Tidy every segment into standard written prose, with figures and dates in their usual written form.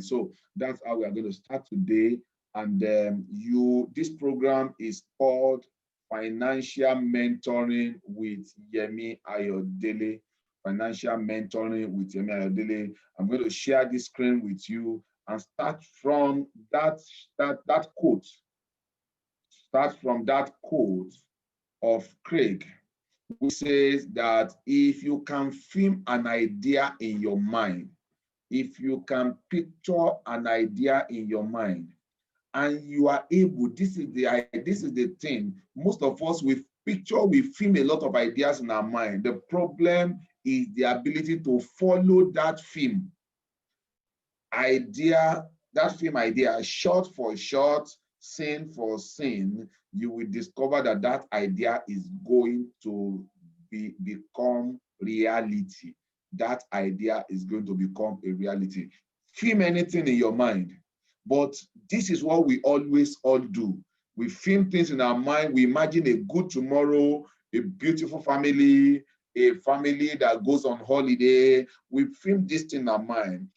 So that's how we are going to start today. And this program is called Financial Mentoring with Yemi Ayodele. Financial Mentoring with Yemi Ayodele. I'm going to share this screen with you and start from that quote. Start from that quote of Craig, which says that if you can film an idea in your mind, if you can picture an idea in your mind, and you are able, this is the thing. Most of us, we film a lot of ideas in our mind. The problem is the ability to follow that film idea, shot for shot, scene for scene. You will discover that that idea is going to become reality. That idea is going to become a reality. Film anything in your mind. But this is what we always all do. We film things in our mind. We imagine a good tomorrow, a beautiful family, a family that goes on holiday. We film this thing in our mind.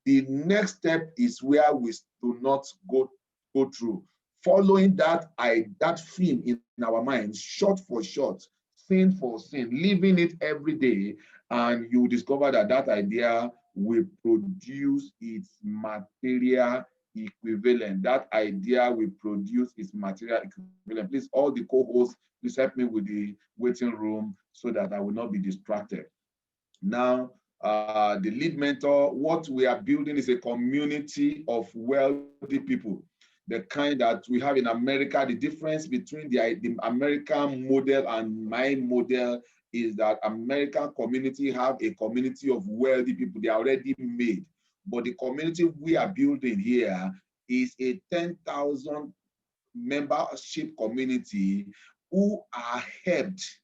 The next step is where we do not go through. Following that film in our minds, shot for shot, scene for scene, living it every day, and you discover that that idea will produce its material equivalent. That idea will produce its material equivalent. Please, all the co-hosts, please help me with the waiting room so that I will not be distracted. Now, the lead mentor, what we are building is a community of wealthy people, the kind that we have in America. The difference between the American model and my model is that American community have a community of wealthy people. They are already made. But the community we are building here is a 10,000 membership community who are helped,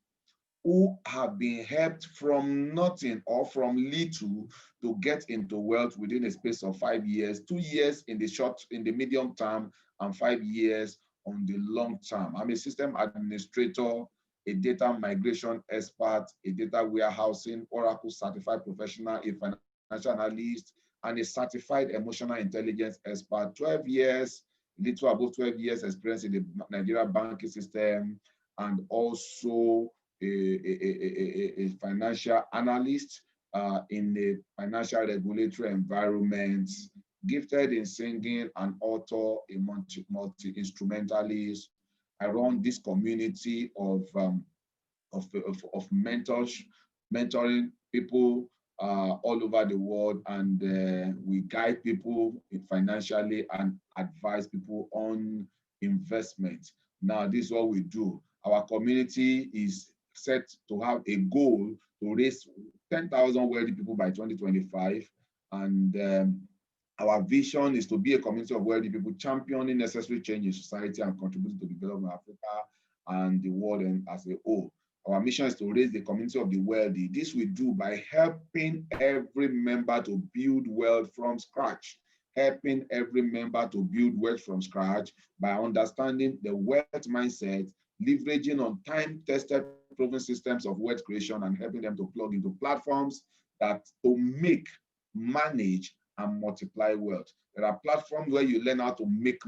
who have been helped from nothing or from little to get into wealth within a space of 5 years, 2 years in the medium term, and 5 years on the long term. I'm a system administrator, a data migration expert, a data warehousing, Oracle certified professional, a financial analyst, and a certified emotional intelligence expert. 12 years, little above 12 years experience in the Nigeria banking system, and also a financial analyst in a financial regulatory environment, gifted in singing, an author, a multi-instrumentalist. I run this community of mentors, mentoring people all over the world, and we guide people financially and advise people on investment. Now, this is what we do. Our community is set to have a goal to raise 10,000 wealthy people by 2025. And our vision is to be a community of wealthy people championing necessary change in society and contributing to the development of Africa and the world as a whole. Our mission is to raise the community of the wealthy. This we do by helping every member to build wealth from scratch. Helping every member to build wealth from scratch by understanding the wealth mindset, leveraging on time-tested proven systems of wealth creation, and helping them to plug into platforms that to make, manage, and multiply wealth. There are platforms where you learn how to make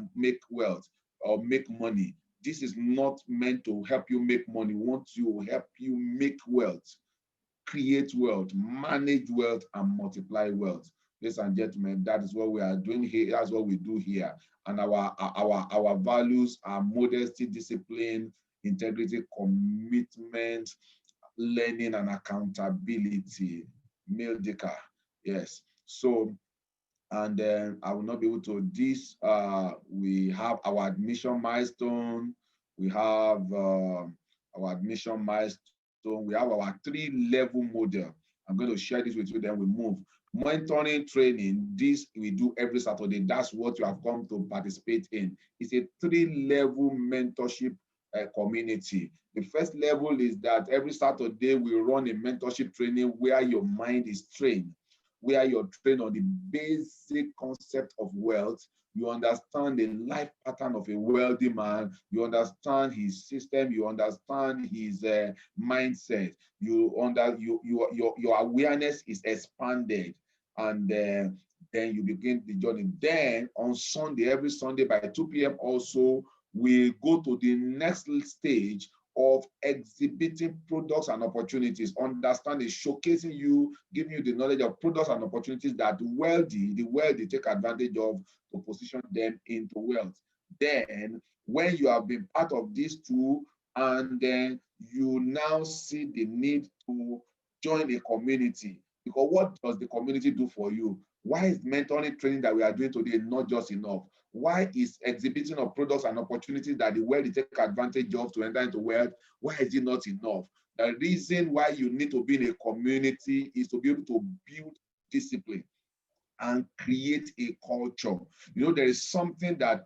wealth or make money. This is not meant to help you make money. We want to help you make wealth, create wealth, manage wealth, and multiply wealth. Ladies and gentlemen, that is what we are doing here. That's what we do here. And our values are modesty, discipline, integrity, commitment, learning, and accountability. Mildika, yes. So, and then I will not be able to this. We have our admission milestone. We have our admission milestone. We have our 3-level model. I'm going to share this with you, then we move. Mentoring training, this we do every Saturday. That's what you have come to participate in. It's a 3-level mentorship community. The first level is that every Saturday we run a mentorship training where your mind is trained, where you're trained on the basic concept of wealth. You understand the life pattern of a wealthy man. You understand his system. You understand his mindset. Your awareness is expanded, and Then you begin the journey. Then on Sunday, every Sunday by 2 p.m. also, we go to the next stage of exhibiting products and opportunities, understanding, showcasing you, giving you the knowledge of products and opportunities that the wealthy take advantage of to position them into wealth. Then, when you have been part of these two, and then you now see the need to join a community, because what does the community do for you? Why is mentoring training that we are doing today not just enough? Why is exhibiting of products and opportunities that the wealthy take advantage of to enter into wealth, why is it not enough? The reason why you need to be in a community is to be able to build discipline and create a culture. You know, there is something that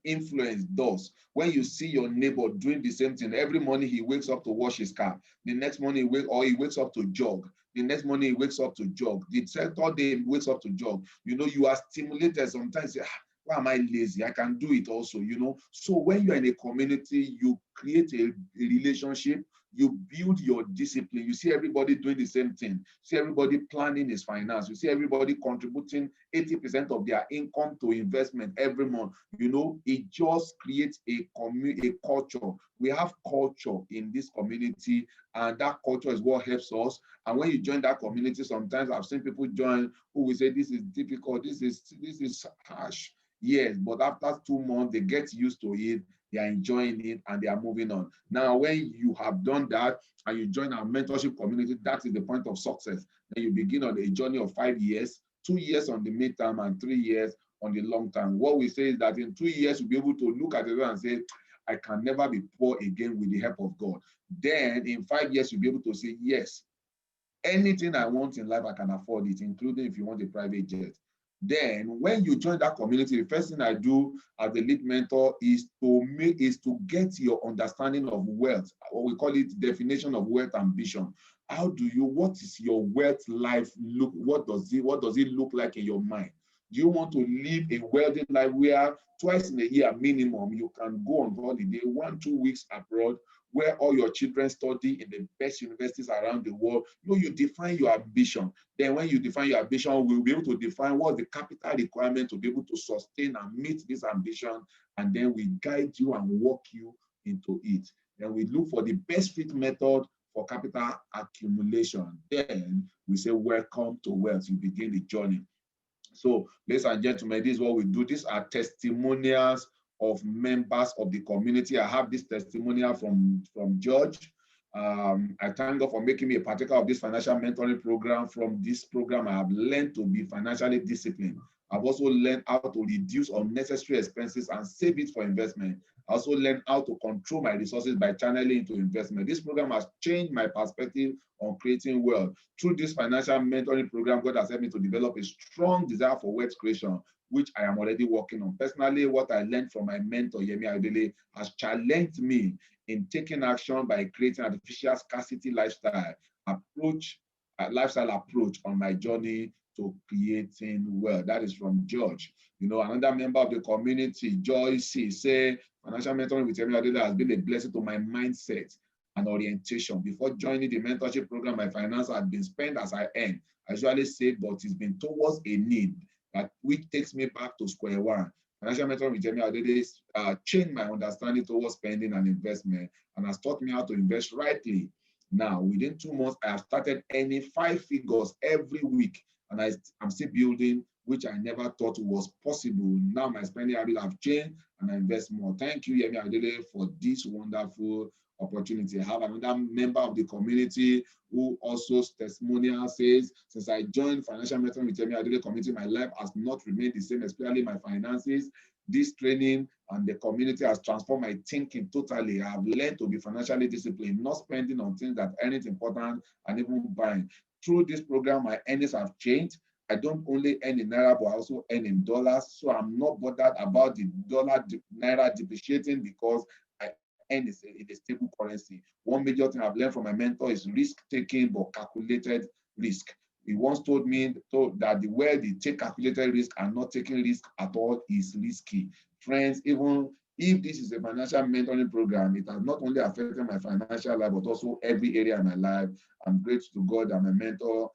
influence does. When you see your neighbor doing the same thing, every morning he wakes up to wash his car, the next morning he wakes up to jog, the next morning he wakes up to jog, the third day he wakes up to jog. You know, you are stimulated sometimes. Why am I lazy? I can do it also, you know. So when you're in a community, you create a relationship, you build your discipline. You see everybody doing the same thing. You see everybody planning his finance. You see everybody contributing 80% of their income to investment every month. You know, it just creates a culture. We have culture in this community, and that culture is what helps us. And when you join that community, sometimes I've seen people join who will say, this is difficult, this is harsh. Yes, but after 2 months, they get used to it, they are enjoying it, and they are moving on. Now, when you have done that and you join our mentorship community, that is the point of success. Then you begin on a journey of 5 years, 2 years on the midterm, and 3 years on the long term. What we say is that in 2 years, you'll be able to look at it and say, I can never be poor again with the help of God. Then in 5 years, you'll be able to say, yes, anything I want in life, I can afford it, including if you want a private jet. Then when you join that community, the first thing I do as the lead mentor is to get your understanding of wealth, or we call it definition of wealth ambition. What is your wealth life look? What does it look like in your mind? Do you want to live a wealthy life where twice in a year minimum you can go on holiday, 1-2 weeks abroad, where all your children study in the best universities around the world? You define your ambition. Then when you define your ambition, we'll be able to define what's the capital requirement to be able to sustain and meet this ambition. And then we guide you and walk you into it. Then we look for the best fit method for capital accumulation. Then we say, welcome to wealth. You begin the journey. So, ladies and gentlemen, this is what we do. These are testimonials of members of the community. I have this testimonial from George. I thank God for making me a partaker of this financial mentoring program. From this program, I have learned to be financially disciplined. I've also learned how to reduce unnecessary expenses and save it for investment. I also learned how to control my resources by channeling into investment. This program has changed my perspective on creating wealth. Through this financial mentoring program, God has helped me to develop a strong desire for wealth creation, which I am already working on. Personally, what I learned from my mentor, Yemi Ayodele, has challenged me in taking action by creating artificial scarcity lifestyle approach on my journey to creating wealth. That is from George. You know, another member of the community, Joyce, say, financial mentoring with Yemi Ayodele has been a blessing to my mindset and orientation. Before joining the mentorship program, my finance had been spent as I earn. I usually save, but it's been towards a need which takes me back to square one. Financial mentoring with Yemi Ayodele changed my understanding towards spending and investment, and has taught me how to invest rightly. Now, within 2 months, I have started earning 5 figures every week, and I'm still building, which I never thought was possible. Now my spending habits have changed, and I invest more. Thank you, Yemi Ayodele, for this wonderful opportunity. I have another member of the community who also testimonial says, since I joined financial mentoring with Yemi Ayodele community, my life has not remained the same, especially my finances. This training and the community has transformed my thinking totally. I have learned to be financially disciplined, not spending on things that aren't important, and even buying. Through this program, my earnings have changed. I don't only earn in Naira, but I also earn in dollars. So I'm not bothered about the Naira depreciating, because I earn in a stable currency. One major thing I've learned from my mentor is risk-taking, but calculated risk. He once told me that the way they take calculated risk and not taking risk at all is risky. Friends, even if this is a financial mentoring program, it has not only affected my financial life, but also every area of my life. I'm grateful to God that my mentor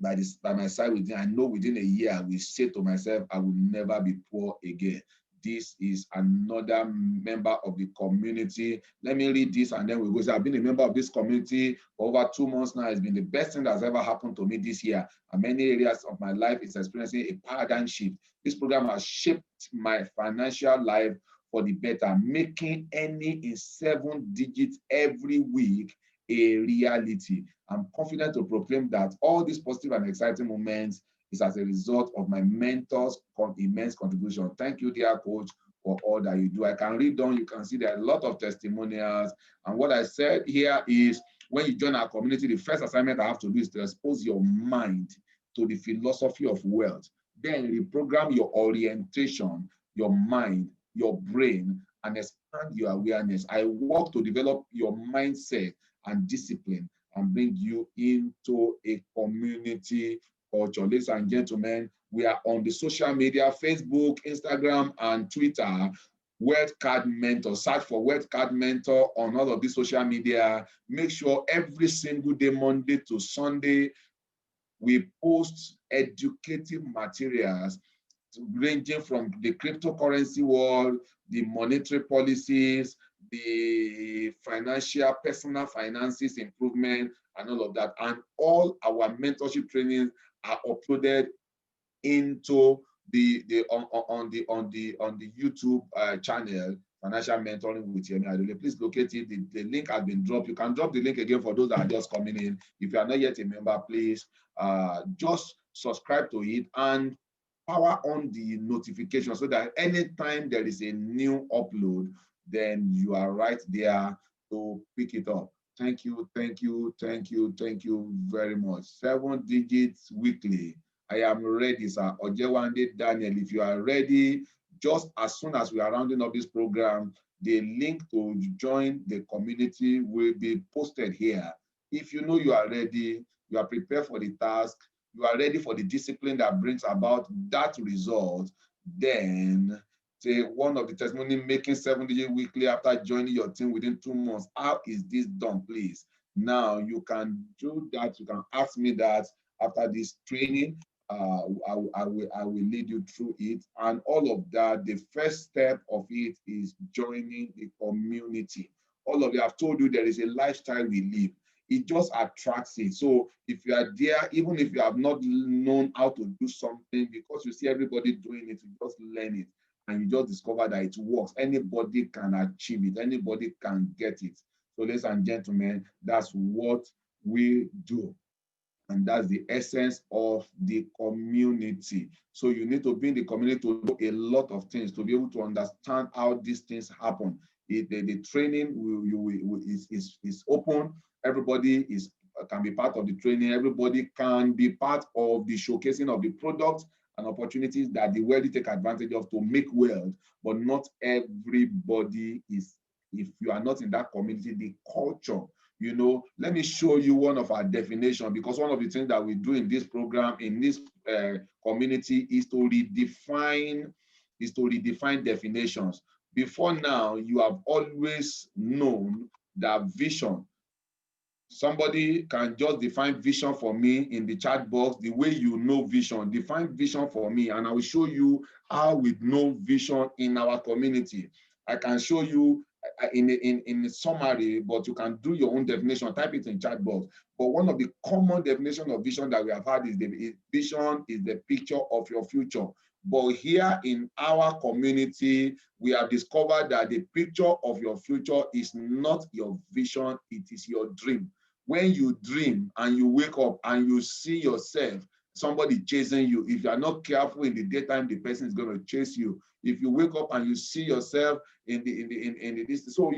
by my side within, I know within a year I will say to myself, I will never be poor again. This is another member of the community. Let me read this and then we'll go. So I've been a member of this community for over 2 months now. It's been the best thing that's ever happened to me this year. And many areas of my life is experiencing a paradigm shift. This program has shaped my financial life for the better, making earning in 7 digits every week a reality. I'm confident to proclaim that all these positive and exciting moments is as a result of my mentor's immense contribution. Thank you, dear coach, for all that you do. I can read on, you can see there are a lot of testimonials. And what I said here is when you join our community, the first assignment I have to do is to expose your mind to the philosophy of wealth. Then reprogram your orientation, your mind, your brain, and expand your awareness. I work to develop your mindset and discipline and bring you into a community culture. Ladies and gentlemen, we are on the social media, Facebook, Instagram, and Twitter. Wealth Card Mentor. Search for Wealth Card Mentor on all of these social media. Make sure every single day, Monday to Sunday, we post educative materials ranging from the cryptocurrency world, the monetary policies, the financial, personal finances improvement, and all of that. And all our mentorship trainings are uploaded into on the YouTube channel, Financial Mentoring with Yemi Ayodele. Please locate it. The link has been dropped. You can drop the link again for those that are just coming in. If you are not yet a member, please just subscribe to it and power on the notification so that anytime there is a new upload, then you are right there to pick it up. Thank you, thank you, thank you, thank you very much. 7 digits weekly. I am ready, sir. Ojewande Daniel, if you are ready, just as soon as we are rounding up this program, the link to join the community will be posted here. If you know you are ready, you are prepared for the task, you are ready for the discipline that brings about that result, then say one of the testimony making 7 digits weekly after joining your team within 2 months. How is this done, please? Now you can do that. You can ask me that after this training. I will lead you through it. And all of that, the first step of it is joining the community. All of you, I've told you there is a lifestyle we live. It just attracts it. So if you are there, even if you have not known how to do something, because you see everybody doing it, you just learn it and you just discover that it works. Anybody can achieve it. Anybody can get it. So ladies and gentlemen, that's what we do. And that's the essence of the community. So you need to be in the community to do a lot of things, to be able to understand how these things happen. The training is open. Everybody can be part of the training. Everybody can be part of the showcasing of the products and opportunities that the wealthy take advantage of to make wealth. But not everybody is, if you are not in that community, the culture. Let me show you one of our definitions, because one of the things that we do in this program, in this community, is to redefine definitions. Before now, you have always known that vision. Somebody can just define vision for me in the chat box the way you know vision. Define vision for me, and I will show you how we know vision in our community. I can show you in a summary, but you can do your own definition, type it in chat box. But one of the common definitions of vision that we have had is vision is the picture of your future. But here in our community, we have discovered that the picture of your future is not your vision, it is your dream. When you dream and you wake up and you see yourself, somebody chasing you, if you are not careful in the daytime, the person is going to chase you. If you wake up and you see yourself in the so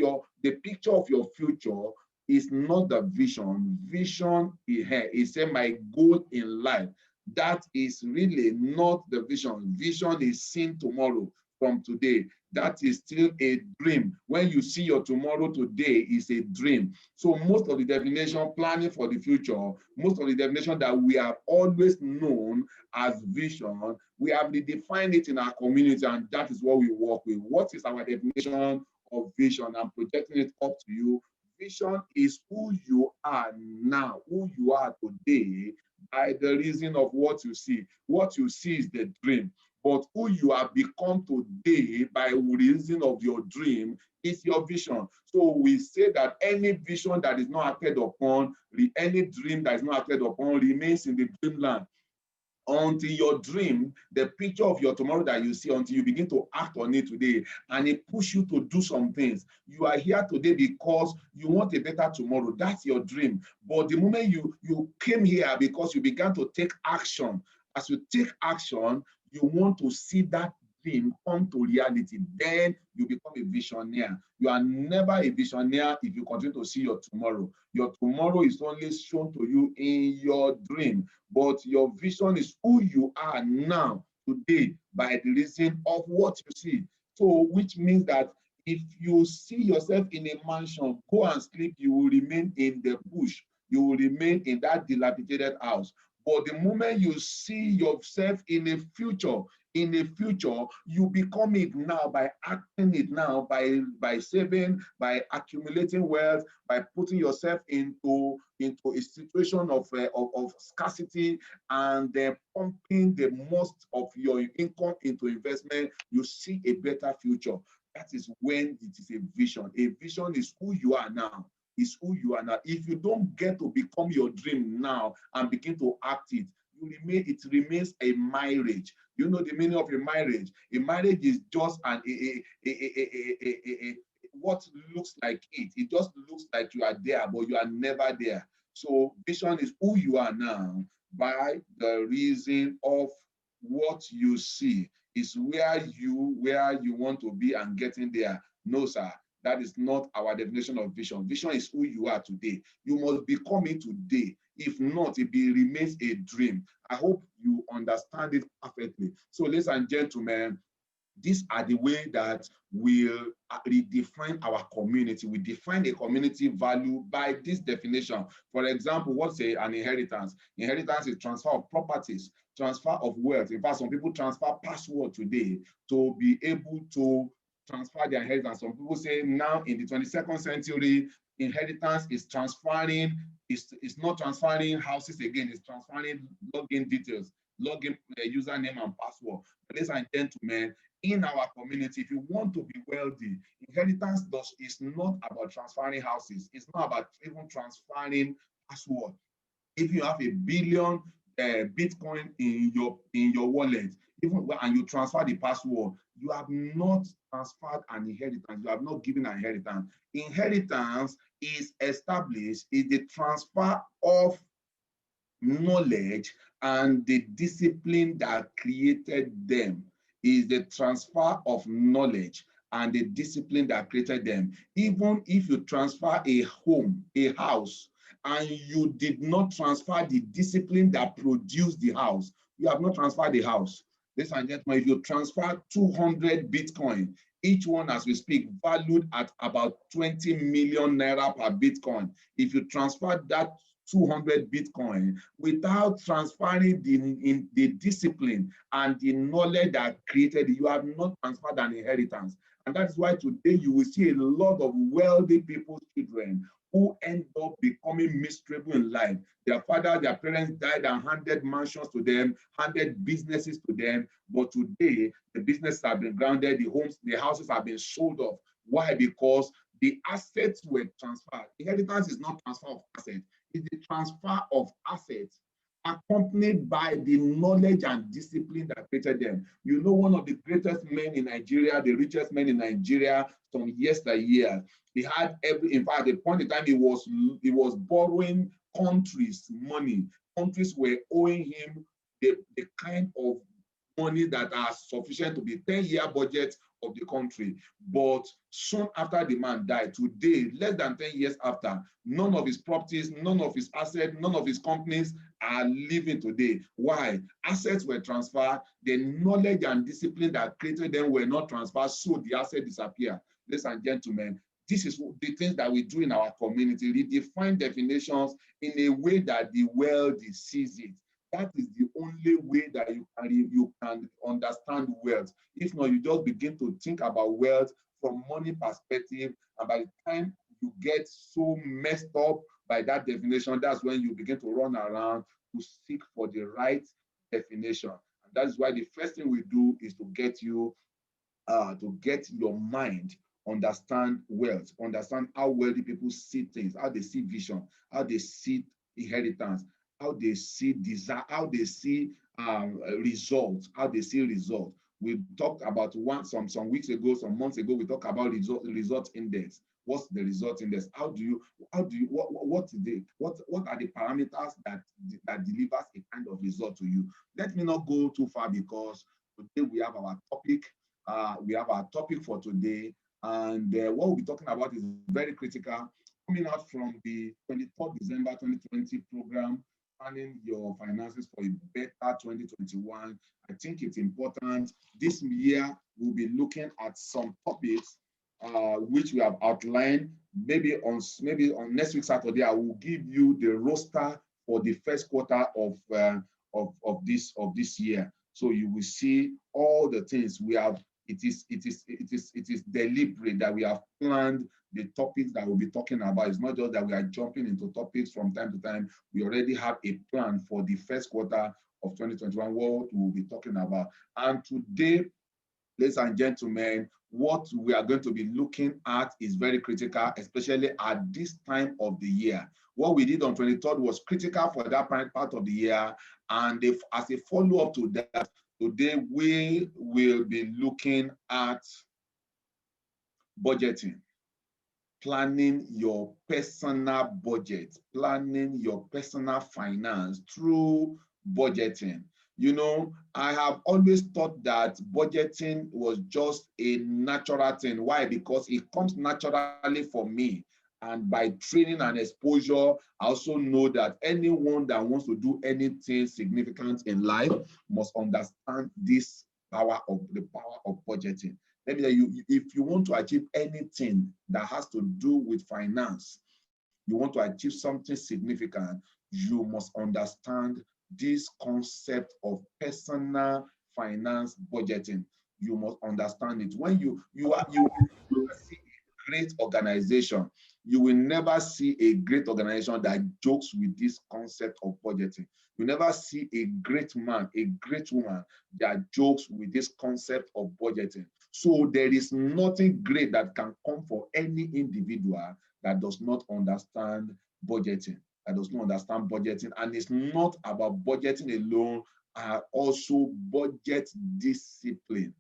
the picture of your future is not the vision. Vision is my goal in life. That is really not the vision. Vision is seen tomorrow from today. That is still a dream. When you see your tomorrow today is a dream. So most of the definition, planning for the future, most of the definition that we have always known as vision, we have redefined it in our community, and that is what we work with. What is our definition of vision? I'm projecting it up to you. Vision is who you are now, who you are today. by the reason of what you see. What you see is the dream. But who you have become today by reason of your dream is your vision. So we say that any vision that is not acted upon, any dream that is not acted upon remains in the dreamland until your dream, the picture of your tomorrow that you see, until you begin to act on it today, and it push you to do some things. You are here today because you want a better tomorrow. That's your dream. But the moment you came here because you began to take action, as you take action, you want to see that dream come to reality. Then you become a visionaire. You are never a visionaire if you continue to see your tomorrow. Your tomorrow is only shown to you in your dream, but your vision is who you are now, today, by the reason of what you see. So, which means that if you see yourself in a mansion, go and sleep, you will remain in the bush. You will remain in that dilapidated house. But the moment you see yourself in a future, you become it now by acting it now, by saving, by accumulating wealth, by putting yourself into a situation of scarcity, and then pumping the most of your income into investment. You see a better future. That is when it is a vision. A vision is who you are now. Is who you are now. If you don't get to become your dream now and begin to act it, it remains a marriage. You know the meaning of a marriage? A marriage is just what looks like it. It just looks like you are there, but you are never there. So vision is who you are now by the reason of what you see. Is where you want to be and getting there. No, sir. That is not our definition of vision. Vision is who you are today. You must become it today. If not, it remains a dream. I hope you understand it perfectly. So, ladies and gentlemen, these are the way that we'll redefine our community. We define a community value by this definition. For example, what's an inheritance? Inheritance is transfer of properties, transfer of wealth. In fact, some people transfer password today to be able to transfer their inheritance. Some people say now in the 22nd century, inheritance is transferring, it's not transferring houses again, it's transferring login details, login username and password. Ladies and gentlemen, in our community, if you want to be wealthy, inheritance is not about transferring houses. It's not about even transferring password. If you have a billion Bitcoin in your wallet, even and you transfer the password, you have not transferred an inheritance. You have not given an inheritance. Inheritance is established, is the transfer of knowledge and the discipline that created them. Is the transfer of knowledge and the discipline that created them. Even if you transfer a home, a house, and you did not transfer the discipline that produced the house, you have not transferred the house. Ladies and gentlemen, if you transfer 200 Bitcoin, each one as we speak, valued at about 20 million naira per Bitcoin. If you transfer that 200 Bitcoin without transferring the discipline and the knowledge that created it, you have not transferred an inheritance. And that's why today you will see a lot of wealthy people's children who end up becoming miserable in life. Their father, their parents died and handed mansions to them, handed businesses to them. But today, the businesses have been grounded, the homes, the houses have been sold off. Why? Because the assets were transferred. Inheritance is not transfer of assets. It's the transfer of assets accompanied by the knowledge and discipline that created them. You know, one of the greatest men in Nigeria, the richest man in Nigeria, some yesteryear, he had in fact, at the point in time he was borrowing countries' money. Countries were owing him the kind of money that are sufficient to be 10-year budget of the country. But soon after the man died, today, less than 10 years after, none of his properties, none of his assets, none of his companies are living today. Why? Assets were transferred, the knowledge and discipline that created them were not transferred, so the asset disappeared. Ladies and gentlemen, this is the things that we do in our community, redefine definitions in a way that the world sees it. That is the only way that you can understand wealth. If not, you just begin to think about wealth from money perspective, and by the time you get so messed up by that definition, that's when you begin to run around to seek for the right definition. And that's why the first thing we do is to get your mind understand wealth, understand how wealthy people see things, how they see vision, how they see inheritance, how they see desire, how they see results, how they see results. We talked about some weeks ago, some months ago, we talked about result index. What's the result index? What are the parameters that delivers a kind of result to you? Let me not go too far because today we have our topic for today, and what we'll be talking about is very critical, coming out from the 23rd December 2020 program, planning your finances for a better 2021. I think it's important. This year, we'll be looking at some topics which we have outlined. Maybe on next week Saturday, I will give you the roster for the first quarter of this year. So you will see all the things we have. It is deliberate that we have planned the topics that we'll be talking about. It's not just that we are jumping into topics from time to time. We already have a plan for the first quarter of 2021, what we'll be talking about. And today, ladies and gentlemen, what we are going to be looking at is very critical, especially at this time of the year. What we did on 23rd was critical for that part of the year. And as a follow-up to that, today we will be looking at budgeting, planning your personal budget, planning your personal finance through budgeting. You know, I have always thought that budgeting was just a natural thing. Why? Because it comes naturally for me. And by training and exposure, I also know that anyone that wants to do anything significant in life must understand the power of budgeting. Let me tell you, if you want to achieve anything that has to do with finance, you want to achieve something significant, you must understand this concept of personal finance budgeting. You must understand it. When you see a great organization, you will never see a great organization that jokes with this concept of budgeting. You never see a great man, a great woman that jokes with this concept of budgeting. So there is nothing great that can come for any individual that does not understand budgeting. And it's not about budgeting alone, also budget discipline.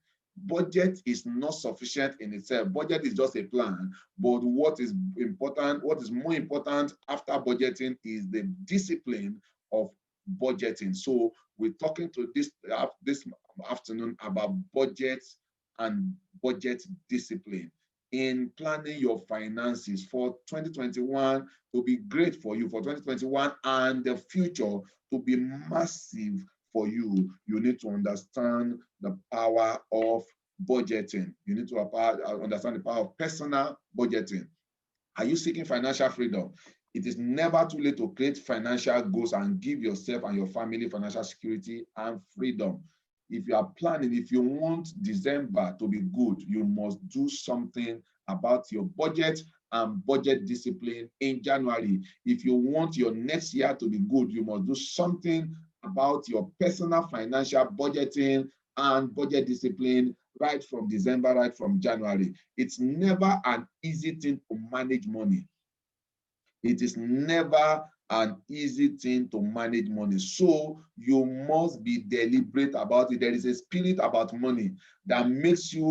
Budget is not sufficient in itself. Budget is just a plan, but what is more important after budgeting is the discipline of budgeting. So we're talking to this afternoon about budgets and budget discipline in planning your finances for 2021 to be great for you, for 2021 and the future to be massive for you. You need to understand the power of budgeting. You need to understand the power of personal budgeting. Are you seeking financial freedom? It is never too late to create financial goals and give yourself and your family financial security and freedom. If you are planning, if you want December to be good, you must do something about your budget and budget discipline in January. If you want your next year to be good, you must do something about your personal financial budgeting and budget discipline right from December, right from January. It's never an easy thing to manage money. It is never an easy thing to manage money. So you must be deliberate about it. There is a spirit about money that makes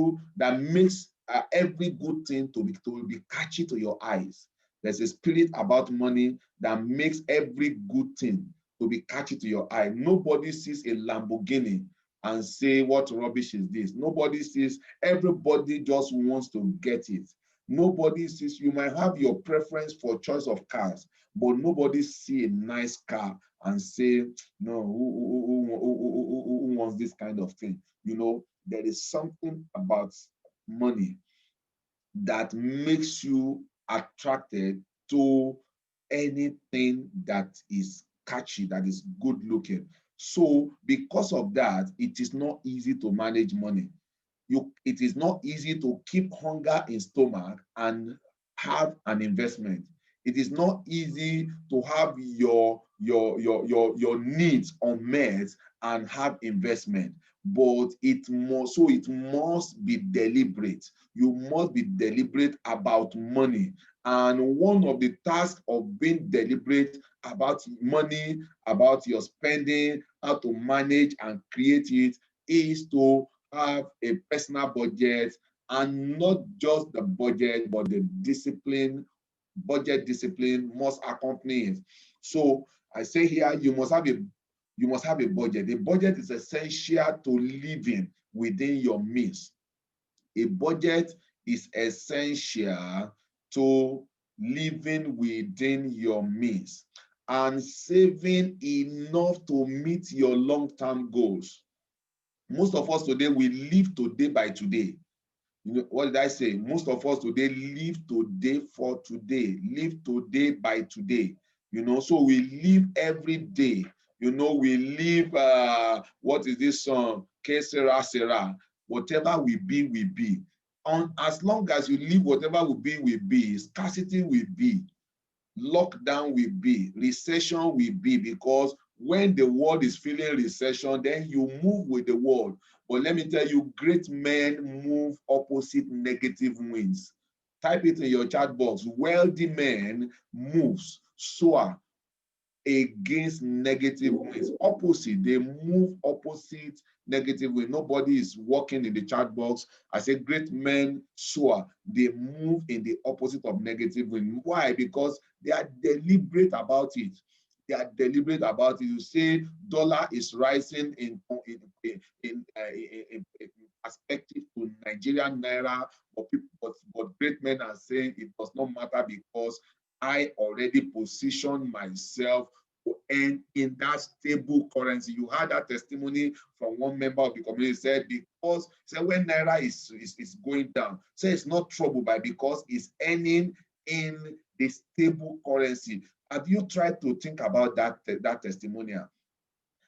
every good thing to be catchy to your eyes. There's a spirit about money that makes every good thing to be catchy to your eye. Nobody sees a Lamborghini and say, what rubbish is this? Nobody sees, everybody just wants to get it. Nobody sees, you might have your preference for choice of cars, but nobody see a nice car and say, no, who wants this kind of thing? You know, there is something about money that makes you attracted to anything that is catchy, that is good looking. So because of that, it is not easy to manage money. It is not easy to keep hunger in stomach and have an investment. It is not easy to have your needs unmet and have investment, but it must be deliberate. You must be deliberate about money. And one of the tasks of being deliberate about money, about your spending, how to manage and create it, is to have a personal budget, and not just the budget, but the discipline. Budget discipline must accompany it. So I say here, you must have a budget. A budget is essential to living within your means. A budget is essential to living within your means and saving enough to meet your long-term goals. Most of us today, we live today by today. You know, what did I say? Most of us today live today for today, live today by today. You know, so we live every day. You know, we live, what is this song? Que sera, sera. Whatever we be, we be. As long as you live, whatever will be, scarcity will be, lockdown will be, recession will be, because when the world is feeling recession, then you move with the world. But let me tell you, great men move opposite negative winds. Type it in your chat box. Wealthy men moves, soar against negative winds. Opposite, they move opposite negative wind. Nobody is walking in the chat box. I say great men soar. They move in the opposite of negative wind. Why? Because they are deliberate about it. They are deliberate about it. You say dollar is rising in perspective to Nigerian naira, but great men are saying it does not matter because I already position myself to earn in that stable currency. You had that testimony from one member of the community, said because when naira is going down, say it's not troubled by, because it's earning in the stable currency. Have you tried to think about that testimonial?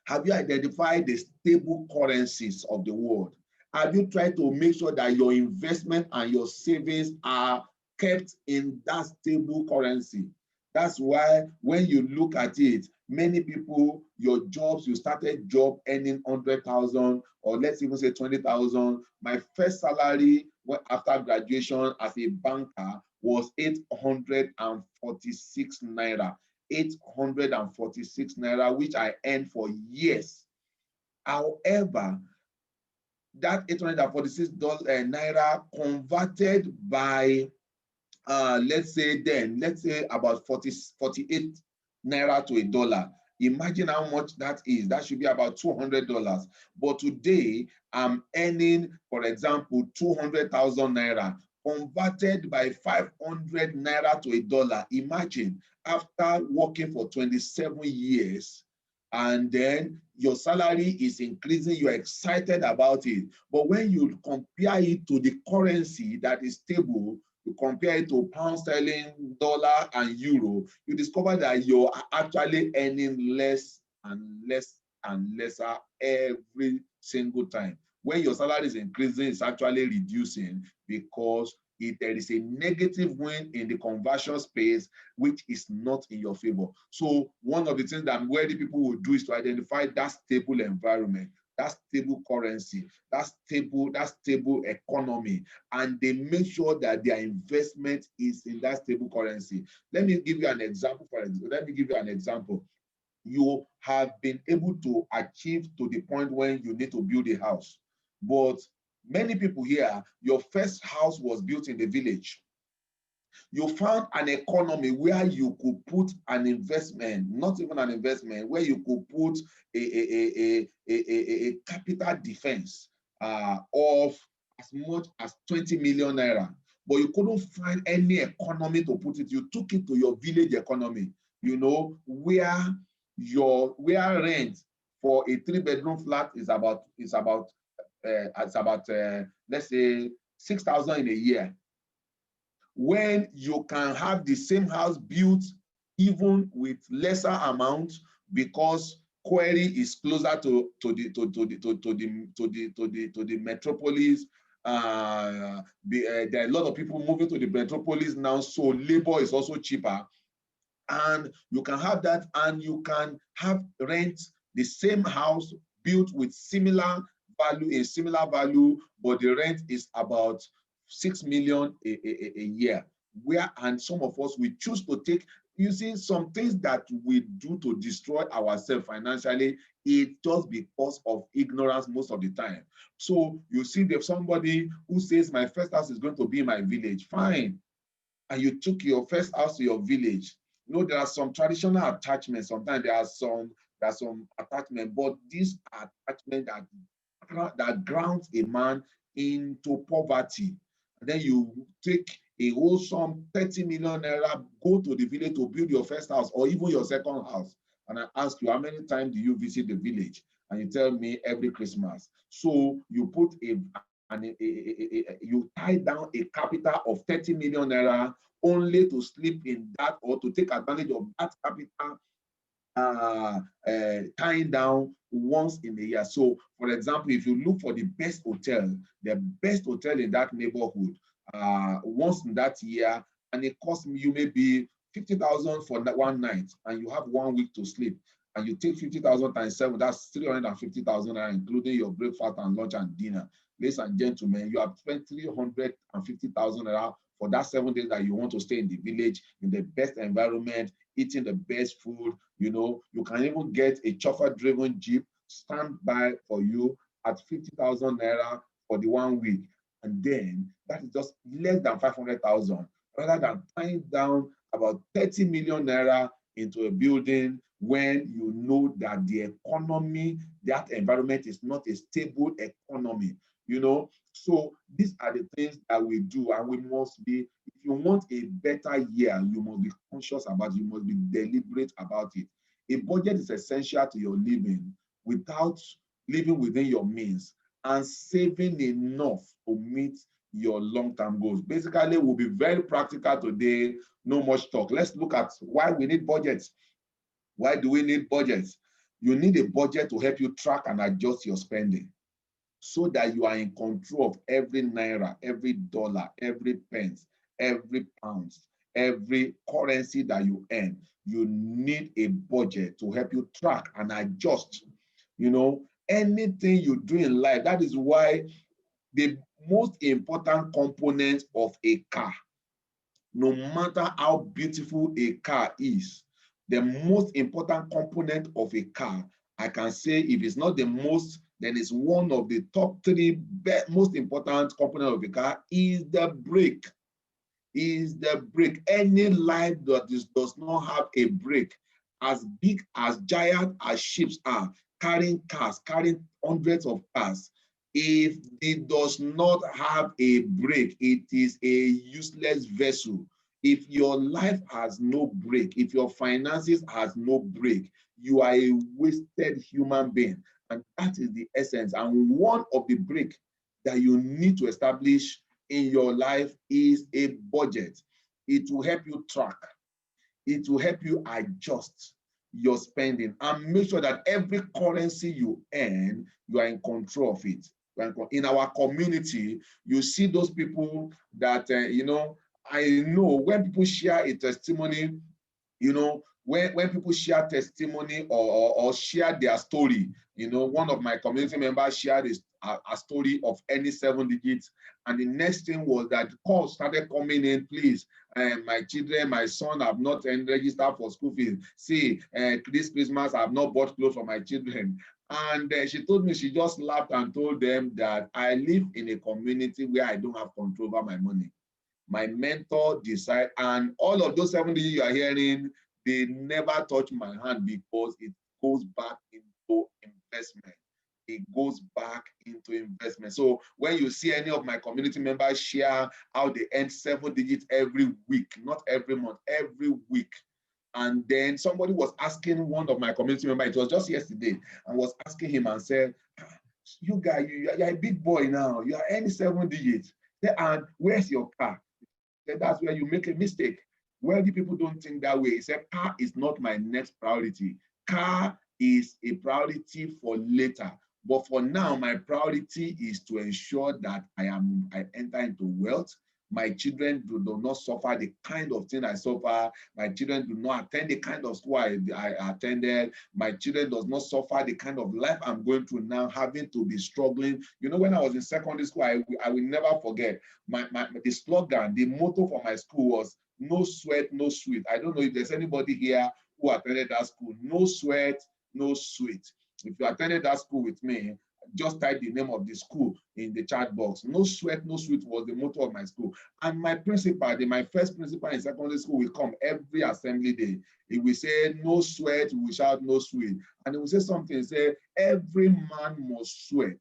Have you identified the stable currencies of the world? Have you tried to make sure that your investment and your savings are kept in that stable currency? That's why when you look at it, many people, your jobs, you started job earning 100,000, or let's even say 20,000. My first salary after graduation as a banker was 846 naira. 846 naira, which I earned for years. However, that 846 naira converted by, let's say about 48 naira to a dollar. Imagine how much that is. That should be about $200. But today, I'm earning, for example, 200,000 naira converted by 500 naira to a dollar. Imagine, after working for 27 years, and then your salary is increasing, you're excited about it. But when you compare it to the currency that is stable, you compare it to pound sterling, dollar, and euro, you discover that you're actually earning less and less and lesser every single time. When your salary is increasing, it's actually reducing, because there is a negative wind in the conversion space, which is not in your favor. So one of the things that wealthy people will do is to identify that stable environment, that stable currency, that stable economy, and they make sure that their investment is in that stable currency. Let me give you an example. You have been able to achieve to the point when you need to build a house, but many people here, your first house was built in the village. You found an economy where you could put an investment, not even an investment, where you could put a capital defense of as much as 20 million naira, but you couldn't find any economy to put it. You took it to your village economy, where rent for a 3-bedroom flat is about let's say 6,000 in a year, when you can have the same house built even with lesser amount, because Quarry is closer to the metropolis. There are a lot of people moving to the metropolis now, so labor is also cheaper. And you can have that, and you can have rent the same house built with similar value, a similar value, but the rent is about 6 million a year. Where, and some of us, we choose to take, you see, some things that we do to destroy ourselves financially, it just because of ignorance most of the time. So you see, there's somebody who says, my first house is going to be in my village. Fine. And you took your first house to your village. You know, there are some traditional attachments. Sometimes there are some attachment, but these attachments that grounds a man into poverty. And then you take a whole sum, 30 million naira, go to the village to build your first house or even your second house. And I ask you, how many times do you visit the village? And you tell me every Christmas. So you put you tie down a capital of 30 million naira only to sleep in that or to take advantage of that capital tying down once in a year. So, for example, if you look for the best hotel in that neighborhood, once in that year, and it costs you maybe 50,000 for that one night, and you have 1 week to sleep, and you take 50,000 times 7, that's 350,000, including your breakfast and lunch and dinner. Ladies and gentlemen, you have spent 350,000 for that 7 days that you want to stay in the village in the best environment, eating the best food. You know, you can even get a chauffeur-driven jeep stand by for you at 50,000 naira for the 1 week. And then that is just less than 500,000, rather than tying down about 30 million naira into a building when you know that the economy, that environment is not a stable economy, you know. So these are the things that we do, and we must be, if you want a better year, you must be conscious about it, you must be deliberate about it. A budget is essential to your living. Without living within your means and saving enough to meet your long-term goals. Basically, we'll be very practical today, no much talk. Let's look at why we need budgets. Why do we need budgets? You need a budget to help you track and adjust your spending so that you are in control of every naira, every dollar, every pence, every pound, every currency that you earn. You need a budget to help you track and adjust, you know, anything you do in life. That is why the most important component of a car, no matter how beautiful a car is, the most important component of a car, I can say, if it's not the most, then it's one of the top 3 most important components of a car, is the brake. Is the brake. Any life that does not have a brake, as big as giant as ships are, carrying cars, carrying hundreds of cars, if it does not have a brake, it is a useless vessel. If your life has no brake, if your finances has no brake, you are a wasted human being. And that is the essence. And one of the brake that you need to establish in your life is a budget. It will help you track. It will help you adjust your spending and make sure that every currency you earn, you are in control of it. In our community, you see those people that, you know, I know when people share a testimony, you know, when people share testimony or share their story, you know, one of my community members shared a story of any 7 digits, and the next thing was that calls started coming in. Please, my children, my son have not registered for school fees. See, this Christmas I have not bought clothes for my children. And she told me, she just laughed and told them that I live in a community where I don't have control over my money. My mentor decide, and all of those 70 you are hearing, they never touch my hand because it goes back into investment. It goes back into investment. So when you see any of my community members share how they earn 7 digits every week, not every month, every week. And then somebody was asking one of my community members, it was just yesterday, and was asking him and said, you guys, you're a big boy now, you are earning 7 digits. And where's your car? That's where you make a mistake. Wealthy people don't think that way. He said, car is not my next priority. Car is a priority for later. But for now, my priority is to ensure that I enter into wealth, My children do not suffer the kind of thing I suffer. My children do not attend the kind of school I attended. My children does not suffer the kind of life I'm going through now, having to be struggling. You know, when I was in secondary school, I will never forget the slogan, the motto for my school was no sweat, no sweat. I don't know if there's anybody here who attended that school. No sweat, no sweat. If you attended that school with me, just type the name of the school in the chat box. No sweat, no sweat was the motto of my school. And my principal, my first principal in secondary school, will come every assembly day. He will say, no sweat, we will shout no sweat. And he will say something, say, every man must sweat.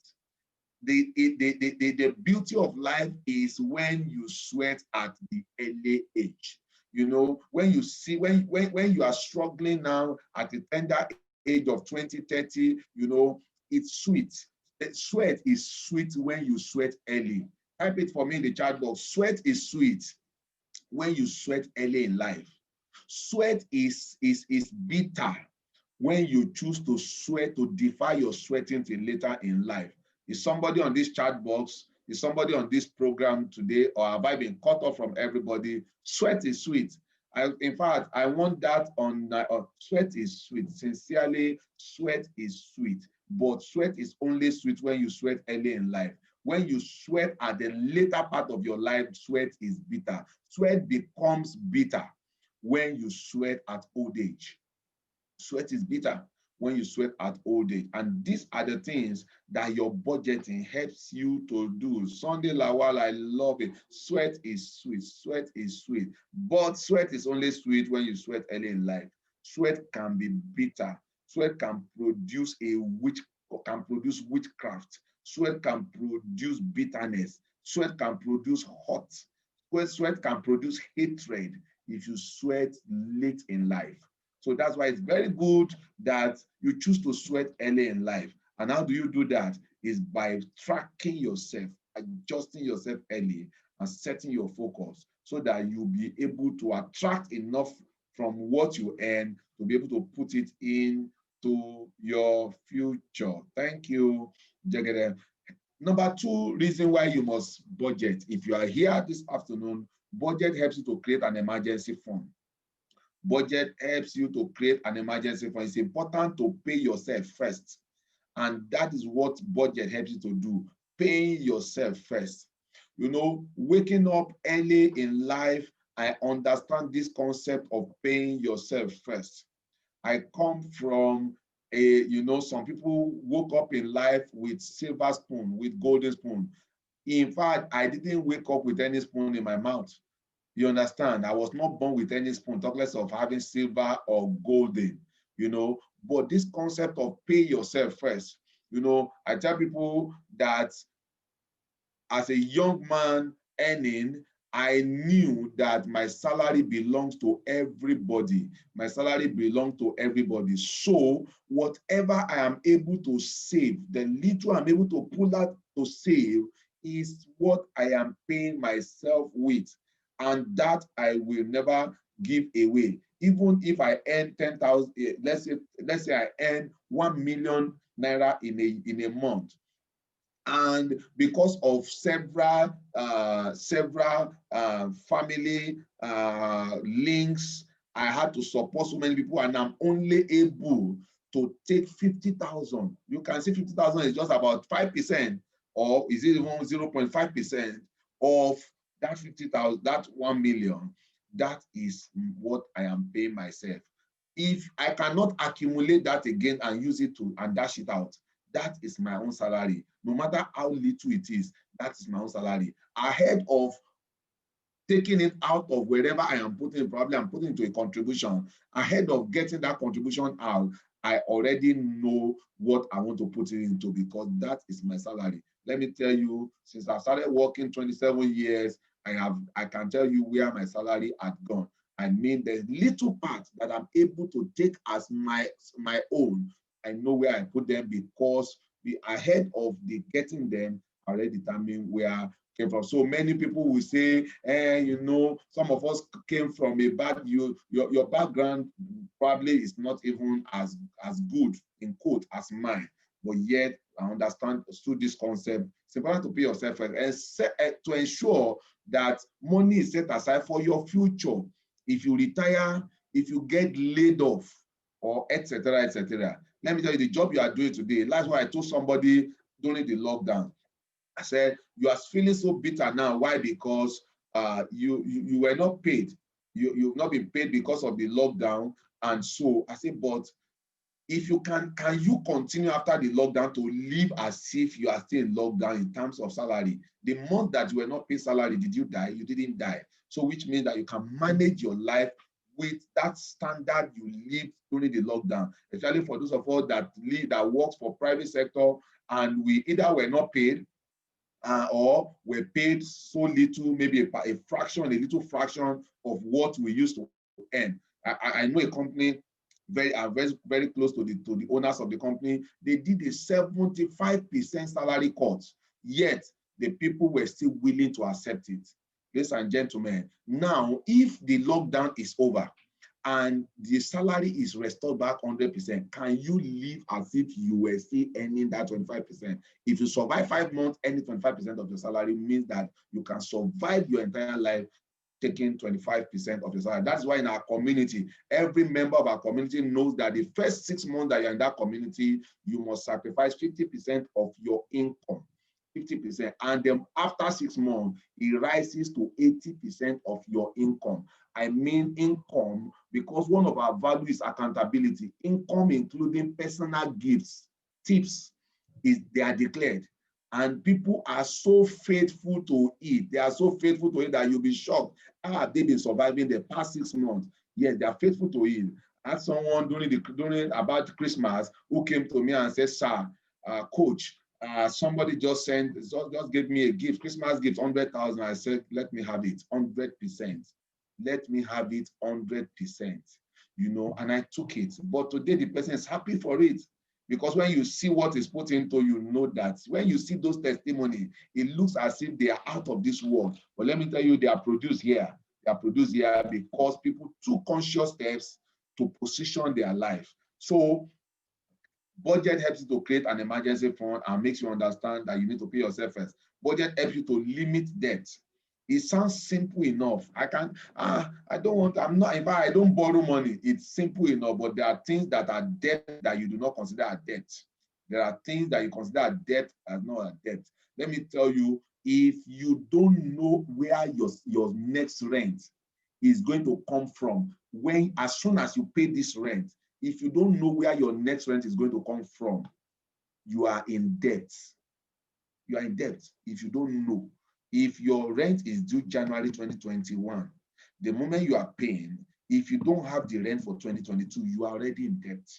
The beauty of life is when you sweat at the early age. You know, when you see, when you are struggling now at the tender age of 20, 30, you know, it's sweet. The sweat is sweet when you sweat early. Type it for me in the chat box. Sweat is sweet when you sweat early in life. Sweat is bitter when you choose to sweat, to defy your sweating till later in life. Is somebody on this chat box? Is somebody on this program today? Or have I been cut off from everybody? Sweat is sweet. In fact, I want that on sweat is sweet. Sincerely, sweat is sweet. But sweat is only sweet when you sweat early in life. When you sweat at the later part of your life, sweat is bitter. Sweat becomes bitter when you sweat at old age. Sweat is bitter when you sweat at old age. And these are the things that your budgeting helps you to do. Sunday Lawal, I love it. Sweat is sweet. Sweat is sweet. But sweat is only sweet when you sweat early in life. Sweat can be bitter. Sweat can produce witchcraft. Sweat can produce bitterness. Sweat can produce hurt. Sweat can produce hatred if you sweat late in life. So that's why it's very good that you choose to sweat early in life. And how do you do that? Is by tracking yourself, adjusting yourself early, and setting your focus so that you'll be able to attract enough from what you earn to be able to put it into your future. Thank you, Jagede. Number two reason why you must budget. If you are here this afternoon, budget helps you to create an emergency fund. Budget helps you to create an emergency fund. It's important to pay yourself first. And that is what budget helps you to do, paying yourself first. You know, waking up early in life, I understand this concept of paying yourself first. I come from some people woke up in life with silver spoon, with golden spoon. In fact, I didn't wake up with any spoon in my mouth. You understand? I was not born with any spoon, talk less of having silver or golden, you know. But this concept of pay yourself first, you know, I tell people that as a young man earning, I knew that my salary belongs to everybody. My salary belongs to everybody. So whatever I am able to save, the little I'm able to pull out to save is what I am paying myself with. And that I will never give away. Even if I earn 10,000, let's say I earn 1 million naira in a month. And because of several family links, I had to support so many people, and I'm only able to take 50,000. You can see 50,000 is just about 5%, or is it even 0.5% of that 50,000, that 1 million. That is what I am paying myself. If I cannot accumulate that again and use it and dash it out, that is my own salary. No matter how little it is, that is my own salary. Ahead of taking it out of wherever I am putting it, probably I'm putting into a contribution. Ahead of getting that contribution out, I already know what I want to put it into because that is my salary. Let me tell you, since I started working 27 years, I can tell you where my salary had gone. I mean, the little part that I'm able to take as my own, I know where I put them because ahead of getting them, I already determined where came from. So many people will say, you know, some of us came from a your background probably is not even as good in quote as mine, but yet understand through this concept, it's important to pay yourself first and to ensure that money is set aside for your future. If you retire, if you get laid off, or etc., etc. Let me tell you, the job you are doing today, that's why I told somebody during the lockdown, I said, you are feeling so bitter now. Why? Because you were not paid. You've not been paid because of the lockdown. And so I said, but if you can you continue after the lockdown to live as if you are still in lockdown in terms of salary? The month that you were not paid salary, did you die? You didn't die. So which means that you can manage your life with that standard you lived during the lockdown, especially for those of us that works for private sector and we either were not paid or were paid so little, maybe a little fraction of what we used to earn. I know a company very close to the owners of the company. They did a 75% salary cut, yet the people were still willing to accept it. Ladies and gentlemen, now if the lockdown is over and the salary is restored back 100%, can you live as if you were still earning that 25%? If you survive 5 months, earning 25% of your salary means that you can survive your entire life taking 25% of your salary. That's why in our community, every member of our community knows that the first 6 months that you're in that community, you must sacrifice 50% of your income. 50%, and then after 6 months, it rises to 80% of your income. I mean income, because one of our values is accountability. Income, including personal gifts, tips, they are declared. And people are so faithful to it. They are so faithful to it that you'll be shocked. How have they been surviving the past 6 months? Yes, they are faithful to it. I had someone during about Christmas who came to me and said, sir, coach, somebody just gave me a gift, Christmas gift, 100,000. I said, let me have it, 100%. Let me have it 100%. You know, and I took it. But today the person is happy for it. Because when you see what is put into, you know that when you see those testimonies, it looks as if they are out of this world. But let me tell you, they are produced here. They are produced here because people took conscious steps to position their life. So budget helps you to create an emergency fund and makes you understand that you need to pay yourself first. Budget helps you to limit debt. It sounds simple enough. I don't borrow money. It's simple enough, but there are things that are debt that you do not consider a debt. There are things that you consider a debt as not a debt. Let me tell you, if you don't know where your next rent is going to come from, as soon as you pay this rent, if you don't know where your next rent is going to come from, you are in debt. You are in debt if you don't know. If your rent is due January 2021, the moment you are paying, if you don't have the rent for 2022, you are already in debt.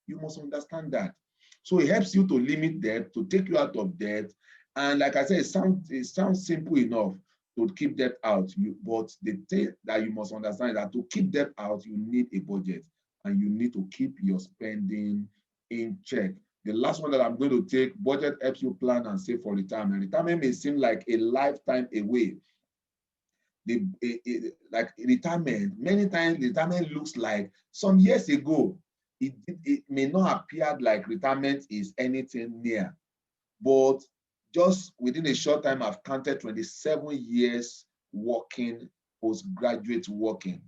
You must understand that. So it helps you to limit debt, to take you out of debt. And like I said, it sounds simple enough to keep debt out. But the thing that you must understand is that to keep debt out, you need a budget and you need to keep your spending in check. The last one that I'm going to take, budget helps you plan and save for retirement. Retirement may seem like a lifetime away. Like retirement, many times retirement looks like some years ago, it may not appear like retirement is anything near. But just within a short time, I've counted 27 years working, postgraduate working,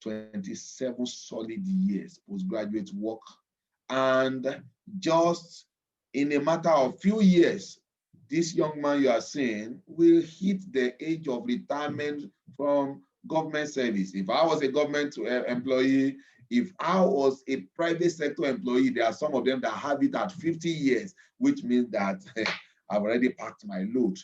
27 solid years postgraduate work. And just in a matter of few years, this young man you are seeing will hit the age of retirement from government service. If I was a government employee, if I was a private sector employee, there are some of them that have it at 50 years, which means that I've already packed my load.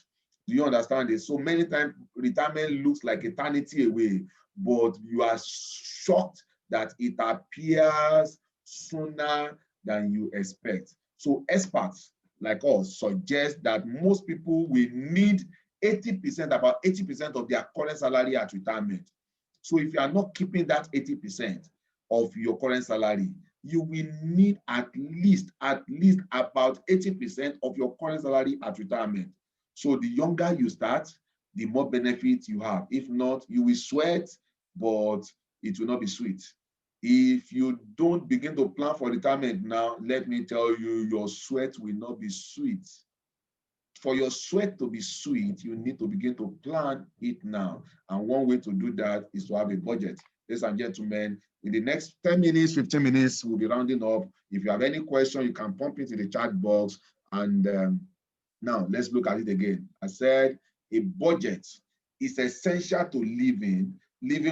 Do you understand this? So many times retirement looks like eternity away, but you are shocked that it appears sooner than you expect. So experts like us suggest that most people will need 80%, about 80% of their current salary at retirement. So if you are not keeping that 80% of your current salary, you will need at least about 80% of your current salary at retirement. So the younger you start, the more benefits you have. If not, you will sweat, but it will not be sweet. If you don't begin to plan for retirement now, let me tell you, your sweat will not be sweet. For your sweat to be sweet, you need to begin to plan it now. And one way to do that is to have a budget. Ladies and gentlemen, in the next 10 minutes, 15 minutes, we'll be rounding up. If you have any question, you can pump into the chat box. And now let's look at it again. I said a budget is essential to living